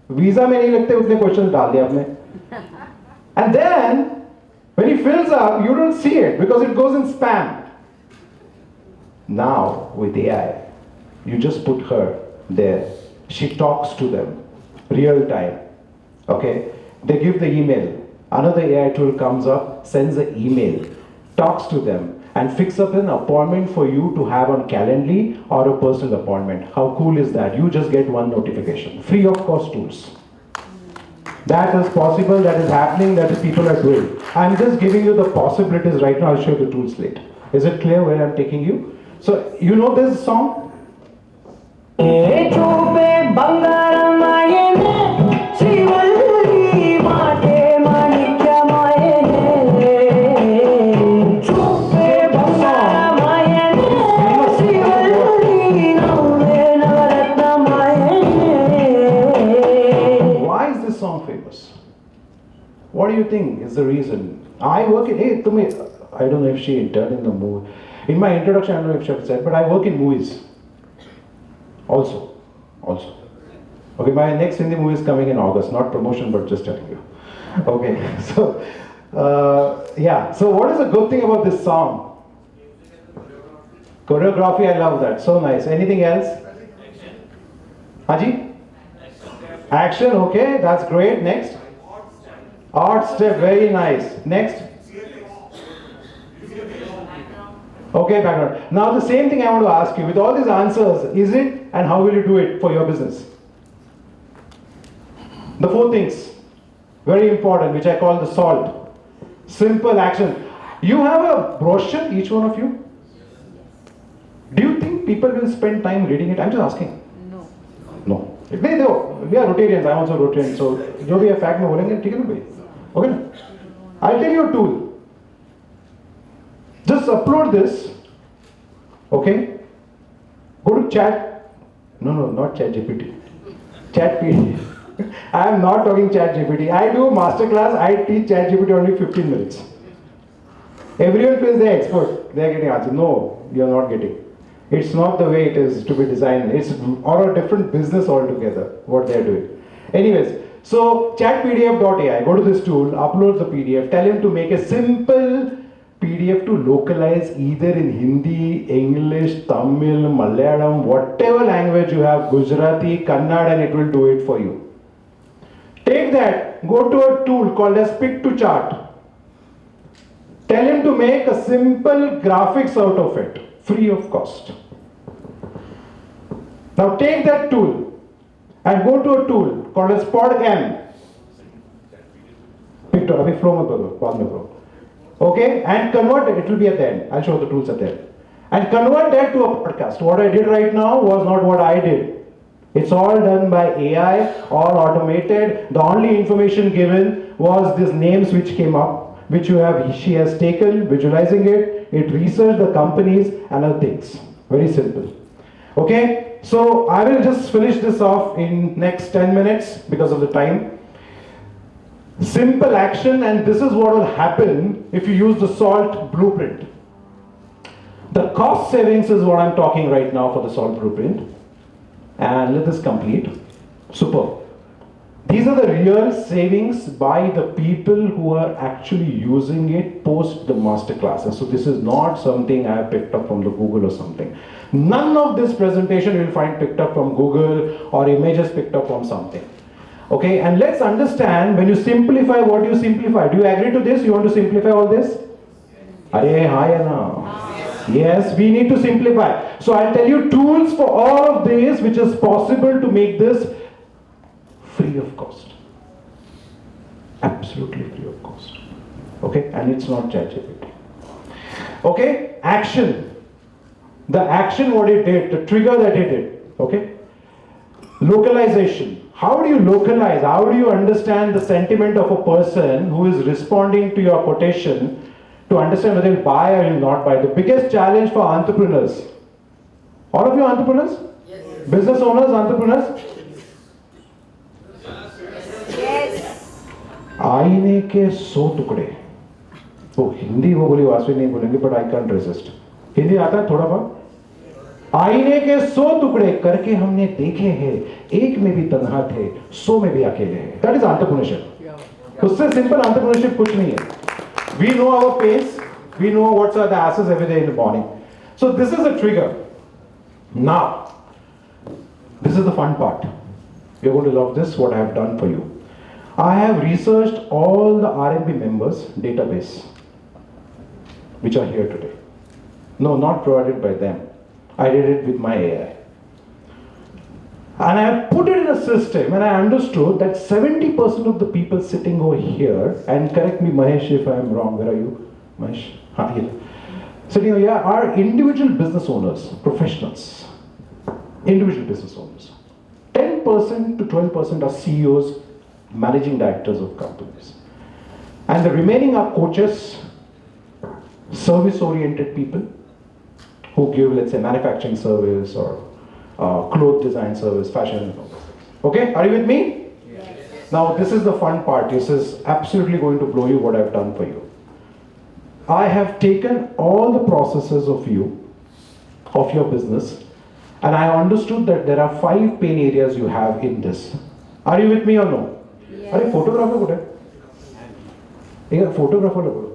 Visa mein nahi lagte utne questions dal diya aapne. And then when he fills up, you don't see it because it goes in spam. Now with AI, you just put her there. She talks to them real time. Okay? They give the email. Another AI tool comes up, sends an email, talks to them, and fix up an appointment for you to have on Calendly or a personal appointment. How cool is that? You just get one notification. Free of cost tools. That is possible, that is happening, that is people are doing. I'm just giving you the possibilities right now. I'll show you the tools later. Is it clear where I'm taking you? So, you know this song? What do you think is the reason? I work in, I don't know if she interned in the movie. In my introduction, I don't know if she said, but I work in movies. Also. Okay, my next Hindi movie is coming in August, not promotion, but just telling you. Okay, so, yeah, so what is the good thing about this song? Choreography, I love that, so nice. Anything else? Haji? Action, okay, that's great. Next. Art step, very nice. Next. Okay, background. Now the same thing I want to ask you. With all these answers, is it and how will you do it for your business? The 4 things, very important, which I call the SALT. Simple action. You have a brochure, each one of you? Do you think people will spend time reading it? I'm just asking. No. We are Rotarians, I'm also Rotarian, so जो भी fact में बोलेंगे ठीक है ना भाई? Okay ना? I'll tell you a tool. Just upload this. Okay? Go to chat. No, not chat GPT. Chat GPT. I am not talking chat GPT. I do masterclass, I teach chat GPT only 15 minutes. Everyone feels they're expert. They're getting answers. No, you're not getting. It's not the way it is to be designed. It's all a different business altogether, what they're doing. Anyways, so chatpdf.ai, go to this tool, upload the PDF, tell him to make a simple PDF to localize either in Hindi, English, Tamil, Malayalam, whatever language you have, Gujarati, Kannada, and it will do it for you. Take that, go to a tool called as Pick to Chart. Tell him to make a simple graphics out of it, free of cost. Now take that tool and go to a tool called as Podcam. Okay, and convert it. It will be at the end. I'll show the tools at the end. And convert that to a podcast. What I did right now was not what I did. It's all done by AI, all automated. The only information given was these names which came up, which she has taken, visualizing it. It researched the companies and other things. Very simple. Okay, so I will just finish this off in next 10 minutes because of the time. Simple action, and this is what will happen if you use the SALT blueprint. The cost savings is what I'm talking right now for the SALT blueprint. And let this complete. Super. These are the real savings by the people who are actually using it post the master classes. So this is not something I have picked up from the Google or something. None of this presentation you will find picked up from Google or images picked up from something. Okay, and let's understand when you simplify, what do you simplify? Do you agree to this? You want to simplify all this? Yes, we need to simplify. So I'll tell you tools for all of this which is possible to make this free of cost. Absolutely free of cost. Okay, and it's not ChatGPT. Okay, action. The action what it did, the trigger that it did. Okay, localization. How do you localize? How do you understand the sentiment of a person who is responding to your quotation to understand whether he'll buy or he'll not buy? The biggest challenge for entrepreneurs. All of you entrepreneurs? Yes. Business owners, entrepreneurs? Yes. आईने के 100 टुकड़े. वो हिंदी वो बोली वासवी नहीं बोलेंगे, but I can't resist. Hindi आता है थोड़ा बहुत? आईने के 100 टुकड़े करके हमने देखे हैं, एक में भी तन्हा थे, 100 में भी अकेले हैं. That is entrepreneurship. उससे simple entrepreneurship कुछ नहीं है. We know our pace, we know what's the asses every day in the morning. So this is a trigger. Now, this is the fun part. You're going to love this, what I have done for you. I have researched all the RMB members database, which are here today. No, not provided by them. I did it with my AI. And I have put it in a system, and I understood that 70% of the people sitting over here, and correct me Mahesh if I am wrong, where are you? Mahesh? Here. Sitting over here are individual business owners, professionals. Individual business owners. 10% to 12% are CEOs, managing directors of companies. And the remaining are coaches, service-oriented people who give, let's say, manufacturing service or cloth design service, fashion and all those things. Okay, are you with me? Yes. Now this is the fun part. This is absolutely going to blow you what I've done for you. I have taken all the processes of your business, And I understood that there are 5 pain areas you have in this. Are you with me or no? अरे photographer कुठे? एक फोटोग्राफरला बोलू.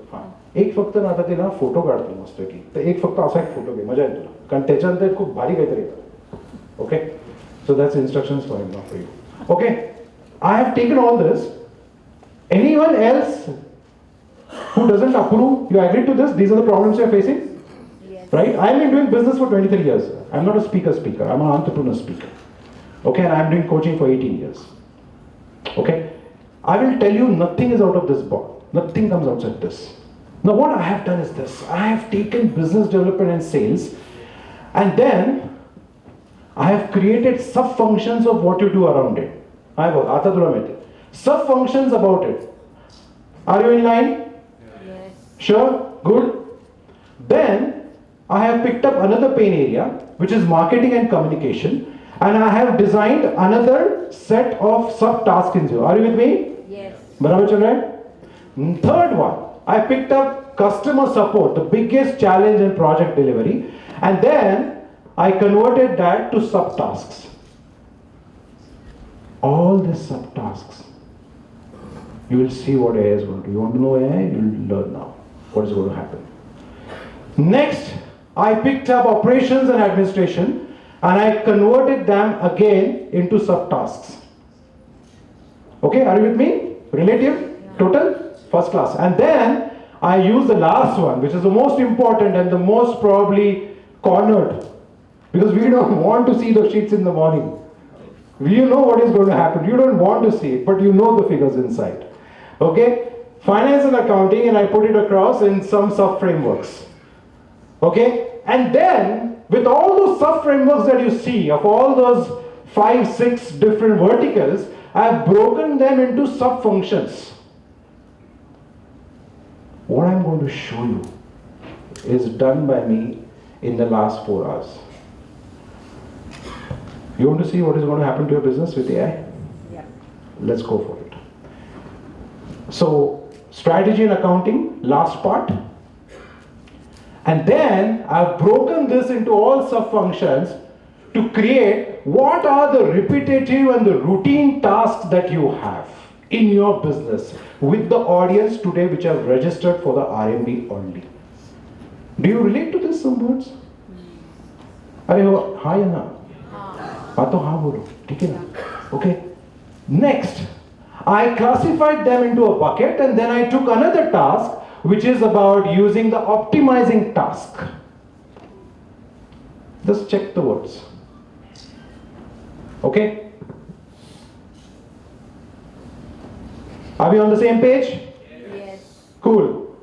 एक फक्त ना आता ते ना फोटो काढतो मस्त की. तर एक फक्त असा एक फोटो घे, मजा येईल तुला. कारण त्याच्यानंतर खूप भारी काहीतरी येतं. Okay? So that's instructions for him, not for you. Okay? I have taken all this. Anyone else who doesn't approve, you agree to this? These are the problems you are facing? Yes. Right? I have been doing business for 23 years. I'm not a speaker. I'm an entrepreneur speaker. Okay? And I'm doing coaching for 18 years. Okay? I will tell you nothing is out of this box. Nothing comes outside this. Now what I have done is this. I have taken business development and sales, and then I have created sub-functions of what you do around it. Sub-functions about it. Are you in line? Yes. Sure? Good? Then I have picked up another pain area, which is marketing and communication, and I have designed another set of sub-tasks in here. Are you with me? Yes. Barabar chal raha hai? Third one, I picked up customer support, the biggest challenge in project delivery, and then I converted that to subtasks. All these subtasks. You will see what AI is going to do. You want to know AI? You will learn now what is going to happen. Next, I picked up operations and administration, and I converted them again into subtasks. Okay, are you with me? Relative, total, first class. And then I use the last one, which is the most important and the most probably cornered. Because we don't want to see the sheets in the morning. You know what is going to happen. You don't want to see it, but you know the figures inside. Okay? Finance and accounting, and I put it across in some sub-frameworks. Okay? And then, with all those sub-frameworks that you see, of all those 5, 6 different verticals, I have broken them into sub-functions. What I'm going to show you is done by me in the last 4 hours. You want to see what is going to happen to your business with AI? Yeah. Let's go for it. So, strategy and accounting, last part. And then I've broken this into all sub-functions to create what are the repetitive and the routine tasks that you have in your business with the audience today which have registered for the RMB only. Do you relate to this some words? Hi Anna. Okay. Next, I classified them into a bucket, and then I took another task which is about using the optimizing task. Just check the words. Okay? Are we on the same page? Yes. Cool.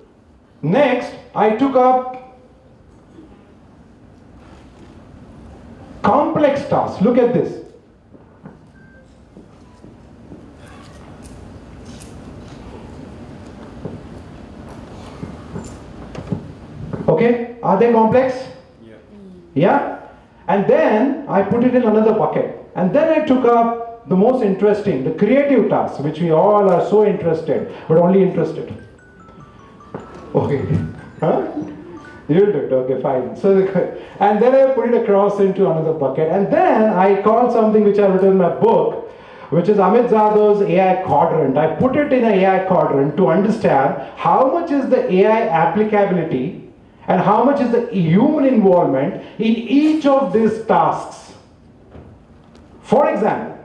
Next, I took up complex tasks. Look at this. Okay, are they complex? Yeah? And then I put it in another bucket. And then I took up the most interesting, the creative tasks, which we all are so interested, but only interested. Okay. Huh? You did, okay, fine. So, and then I put it across into another bucket. And then I called something which I've written in my book, which is Amit Zadav's AI quadrant. I put it in an AI quadrant to understand how much is the AI applicability and how much is the human involvement in each of these tasks. For example,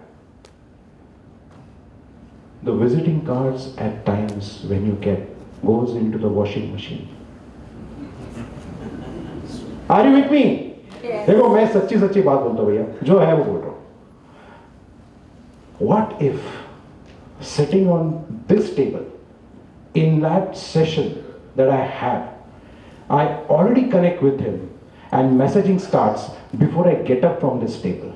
the visiting cards at times when you get goes into the washing machine. Are you with me? देखो मैं सच्ची सच्ची बात बोलता हूँ भैया, जो है वो बोल रहा हूँ. What if sitting on this table in that session that I have, I already connect with him and messaging starts before I get up from this table?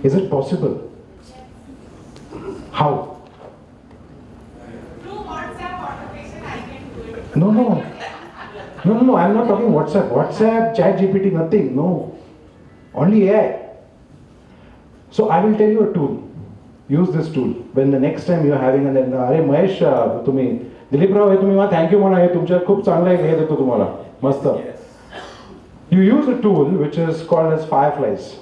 Is it possible? How? Through WhatsApp automation I can do it. No, I'm not talking WhatsApp, ChatGPT, nothing, no. Only AI. So I will tell you a tool. Use this tool. When the next time you are having an अरे महेश तुम्ही दिलीप राव हे तुम्ही मला thank you म्हणा, हे तुमच्या खूप चांगलं हे देतो तुम्हाला मस्त. You use a tool which is called as Fireflies.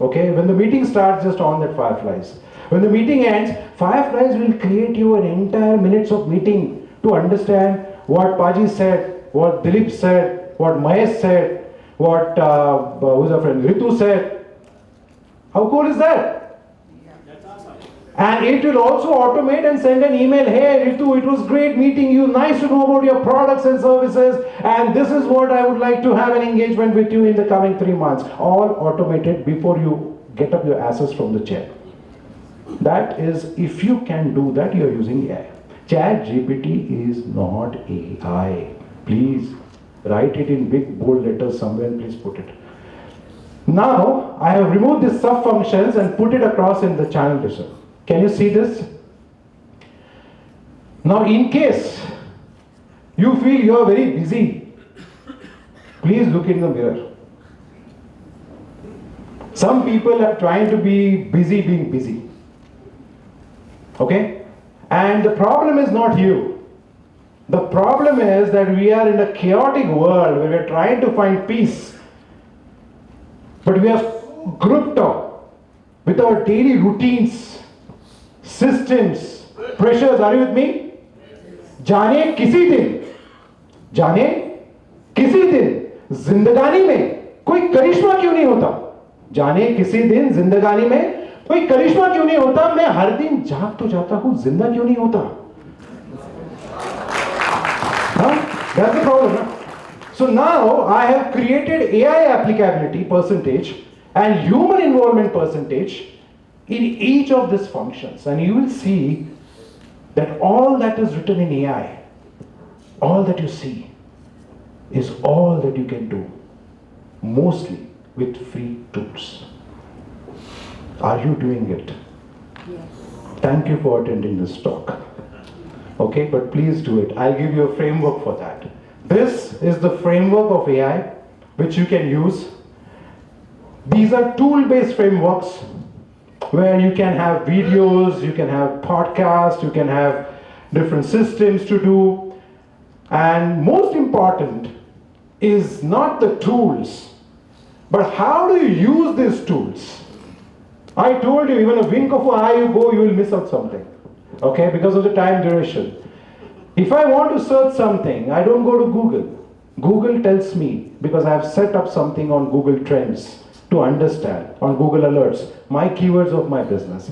Okay, when the meeting starts, just on that Fireflies. When the meeting ends, Fireflies will create you an entire minutes of meeting to understand what Paji said, what Dilip said, what Mahesh said, what who's our friend Ritu said. How cool is that? And it will also automate and send an email, hey Ritu, it was great meeting you, nice to know about your products and services, and this is what I would like to have an engagement with you in the coming 3 months. All automated before you get up your asses from the chair. That is, if you can do that, you are using AI. ChatGPT is not AI. Please write it in big bold letters somewhere and please put it. Now, I have removed the sub functions and put it across in the channel division. Can you see this? Now, in case you feel you are very busy, please look in the mirror. Some people are trying to be busy being busy. Okay? And the problem is not you. The problem is that we are in a chaotic world where we are trying to find peace. But we are grouped up with our daily routines, systems, pressures. Are you with me? जाने किसी दिन जिंदगानी में कोई करिश्मा क्यों नहीं होता? जाने किसी दिन जिंदगानी में कोई करिश्मा क्यों नहीं होता? मैं हर दिन जाग तो जाता हूं, जिंदा क्यों नहीं होता? That's the problem. Huh? So now I have created AI applicability percentage and human involvement percentage in each of these functions, and you will see that all that is written in AI, all that you see, is all that you can do, mostly with free tools. Are you doing it? Yes. Thank you for attending this talk. Okay, but please do it. I'll give you a framework for that. This is the framework of AI which you can use. These are tool-based frameworks where you can have videos, you can have podcasts, you can have different systems to do. And most important is not the tools, but how do you use these tools? I told you, even a wink of an eye you go, you will miss out something. Okay, because of the time duration. If I want to search something, I don't go to Google. Google tells me, because I have set up something on Google Trends to understand, on Google Alerts, my keywords of my business.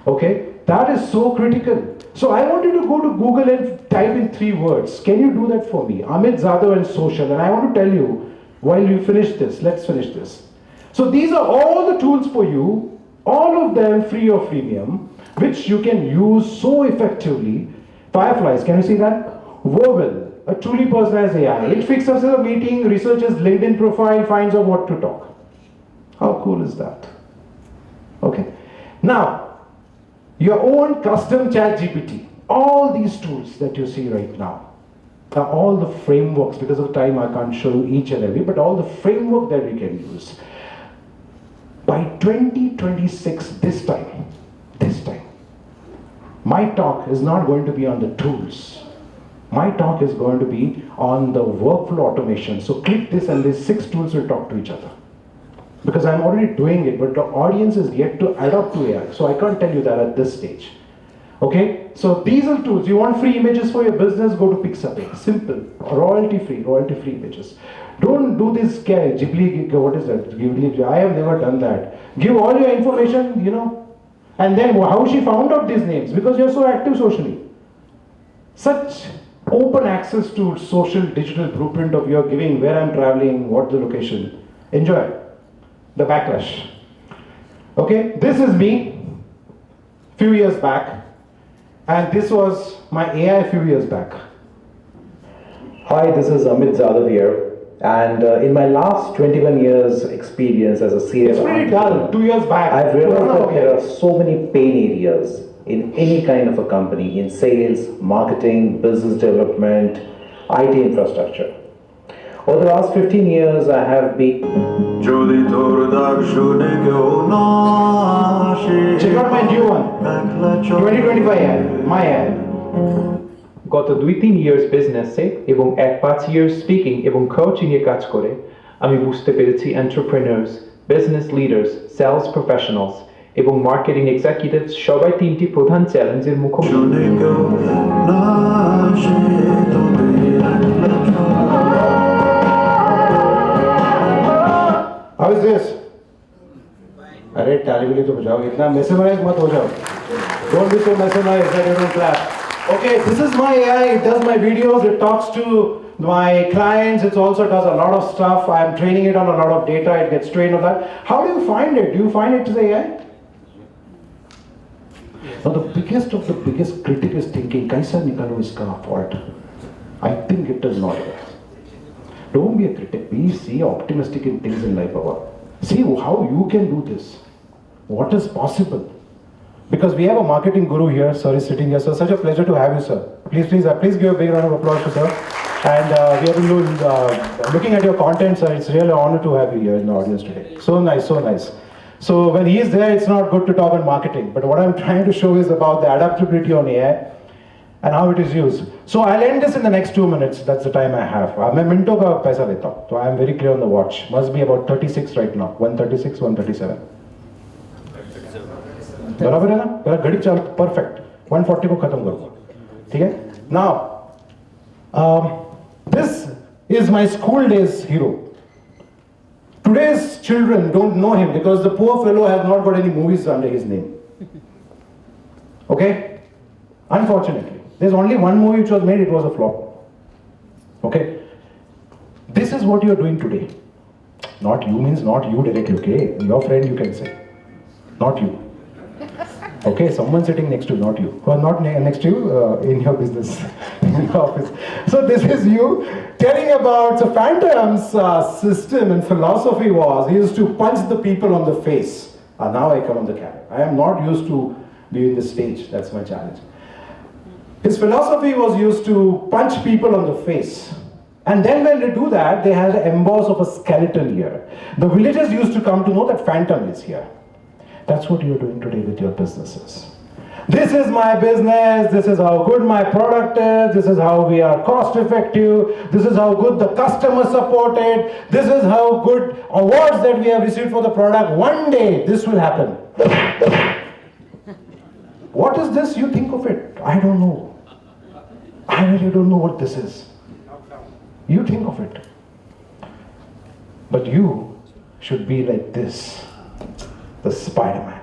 Okay, that is so critical. So I want you to go to Google and type in 3 words. Can you do that for me? Amit Zadav and social. And I want to tell you, while you finish this, let's finish this. So these are all the tools for you, all of them free or freemium, which you can use so effectively. Fireflies, can you see that? Verbal, a truly personalized AI. It fixes a meeting, researches LinkedIn profile, finds out what to talk. How cool is that? Okay. Now, your own custom ChatGPT. All these tools that you see right now are all the frameworks. Because of time, I can't show you each and every, but all the framework that we can use. By 2026, this time, my talk is not going to be on the tools. My talk is going to be on the workflow automation. So click this and these 6 tools will talk to each other. Because I'm already doing it, but the audience is yet to adopt to AI. So I can't tell you that at this stage. Okay? So these are tools. You want free images for your business, go to Pixabay. Simple. Royalty free images. Don't do this Ghibli, what is that? Ghibli, I have never done that. Give all your information, you know. And then how she found out these names? Because you're so active socially. Such open access to social digital blueprint of your giving, where I'm traveling, what the location. Enjoy the backlash. Okay, this is me few years back, and this was my AI few years back. Hi, this is Amit Zadav here. And in my last 21 years experience as a CFO, it's pretty dull. 2 years back, I've realized that there are so many pain areas in any kind of a company, in sales, marketing, business development, IT infrastructure. Over the last 15 years, I have been... Check out my new one, 2025 ad, my ad. গত 2-3 years বিজনেসে এবং 1-5 years speaking এবং coaching এ কাজ করে আমি বুঝতে পেরেছি entrepreneurs, business leaders, sales professionals এবং মার্কেটিং এক্সিকিউটিভস সবাই তিনটি প্রধান চ্যালেঞ্জের মুখোমুখি। How is this? अरे ताली भी तो बजाओ, इतना mesmerized मत हो जाओ. Don't be so mesmerized that you don't clap. Okay, this is my AI. It does my videos. It talks to my clients. It also does a lot of stuff. I'm training it on a lot of data. It gets trained on that. How do you find it? Do you find it is AI? Now the biggest of the biggest critic is thinking, "Kaisa nikalo iska fault?" I think it is not. Don't be a critic. Be optimistic in things in life, Baba. See how you can do this. What is possible? Because we have a marketing guru here, sir is sitting here. So such a pleasure to have you, sir. Please give a big round of applause to sir. And we have been looking at your content, sir. It's really an honor to have you here in the audience today. So nice, so nice. So when he is there, it's not good to talk on marketing. But what I'm trying to show is about the adaptability on AI and how it is used. So I'll end this in the next 2 minutes. That's the time I have. मैं मिनटों का पैसा लेता हूँ. So I am very clear on the watch. Must be about 36 right now. 136, 137. बराबर है ना? मेरा घड़ी चाल perfect. 140 को खत्म करूँगा. ठीक है? Now, this is my school days hero. Today's children don't know him because the poor fellow has not got any movies under his name. Okay? Unfortunately. There's only one movie which was made, it was a flop. Okay? This is what you are doing today. Not you means not you directly, okay? Your friend you can say. Not you. Okay, someone sitting next to you, not you. Or not next to you in your business, in your office. So this is you telling about, so Phantom's system and philosophy was, he used to punch the people on the face. Now I come on the camera. I am not used to be in the stage, that's my challenge. His philosophy was used to punch people on the face. And then when they do that, they had the emboss of a skeleton here. The villagers used to come to know that Phantom is here. That's what you're doing today with your businesses. This is my business, this is how good my product is, this is how we are cost effective, this is how good the customer supported, this is how good awards that we have received for the product. One day this will happen. What is this? You think of it. I don't know. I really don't know what this is. You think of it. But you should be like this. The Spider-Man.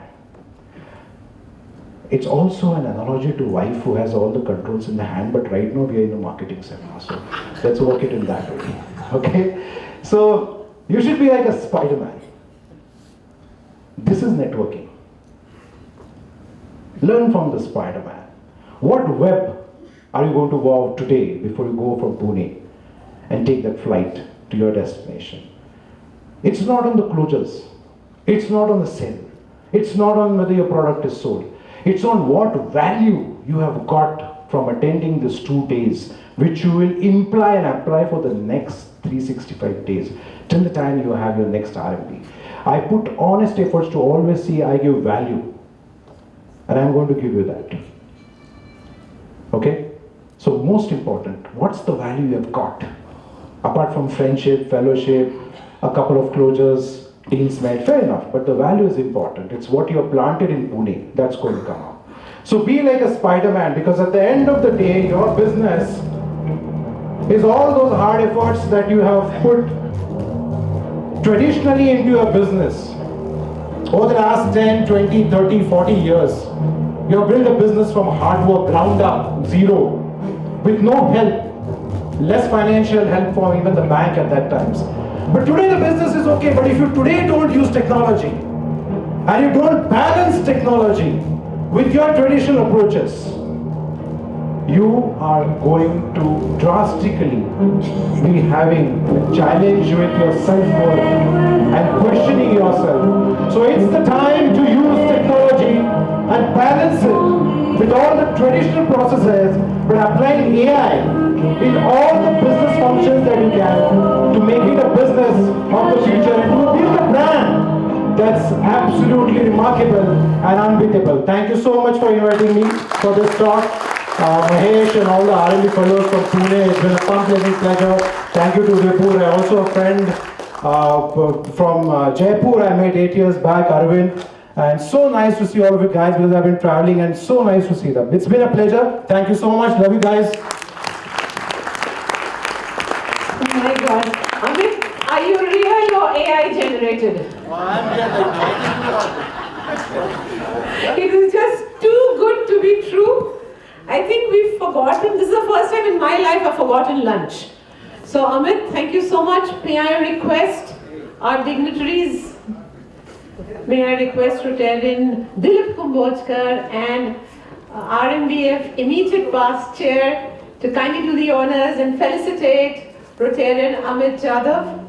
It's also an analogy to wife who has all the controls in the hand, but right now we are in a marketing seminar, so let's work it in that way. Okay? So you should be like a Spider-Man. This is networking. Learn from the Spider-Man. What web are you going to go out today before you go from Pune and take that flight to your destination? It's not on the closures. It's not on the sale. It's not on whether your product is sold. It's on what value you have got from attending these 2 days, which you will imply and apply for the next 365 days, till the time you have your next RMB. I put honest efforts to always see I give value. And I'm going to give you that. Okay? So most important, what's the value you have got? Apart from friendship, fellowship, a couple of closures, deals made, fair enough, but the value is important. It's what you have planted in Pune that's going to come out. So be like a Spider-Man, because at the end of the day, your business is all those hard efforts that you have put traditionally into your business. Over the last 10, 20, 30, 40 years, you have built a business from hard work, ground up, zero, with no help, less financial help from even the bank at that times. But today the business is okay, but if you today don't use technology, and you don't balance technology with your traditional approaches, you are going to drastically be having a challenge with your self-worth and questioning yourself. So it's the time to use technology and balance it with all the traditional processes, but applying AI in all the business functions that you can to make it a business of the future and to build a brand that's absolutely remarkable and unbeatable. Thank you so much for inviting me for this talk. Mahesh and all the RMB fellows from Pune, it's been a fun, pleasant pleasure. Thank you to Vipur, also a friend From Jaipur, I met 8 years back, Arvind. And so nice to see all of you guys because I've been traveling and so nice to see them. It's been a pleasure. Thank you so much. Love you guys. Oh my God. Amit, are you real or AI generated? It is just too good to be true. I think we've forgotten, this is the first time in my life I've forgotten lunch. So Amit, thank you so much. May I request our dignitaries, may I request Rotarian Dilip Kumbhojkar and RMBF immediate past chair to kindly do the honors and felicitate Rotarian Amit Jadhav.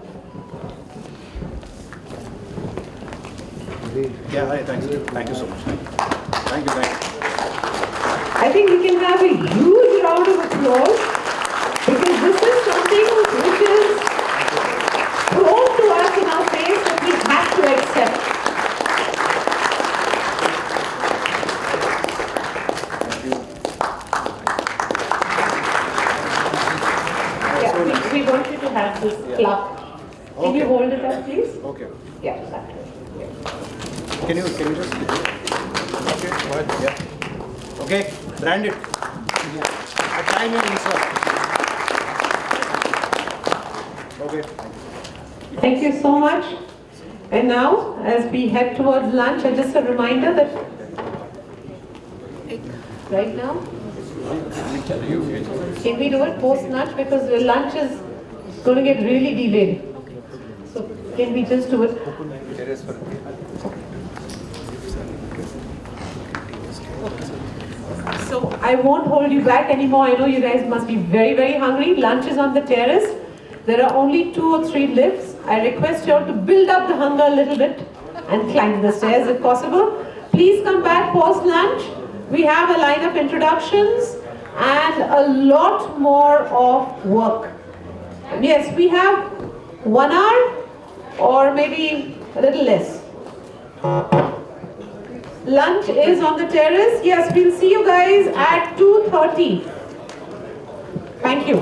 Yeah, hi, thanks. Thank you so much. Thank you. I think we can have a huge round of applause because this is something which is thrown to us in our face that we have to accept. Yeah, we want you to have this clap. Can you hold it up, please? Okay. Yeah, that way. Can you just okay, go ahead. Yeah. Okay, brand it. I try my insert. Okay. Thank you so much. And now, as we head towards lunch, just a reminder that right now, can we do it post lunch because the lunch is going to get really delayed. So can we just do it? So I won't hold you back anymore. I know you guys must be very, very hungry. Lunch is on the terrace. There are only 2 or 3 lifts. I request you all to build up the hunger a little bit and climb the stairs if possible. Please come back post lunch. We have a line of introductions and a lot more of work. Yes, we have 1 hour or maybe a little less. Lunch is on the terrace. Yes, we'll see you guys at 2:30. Thank you.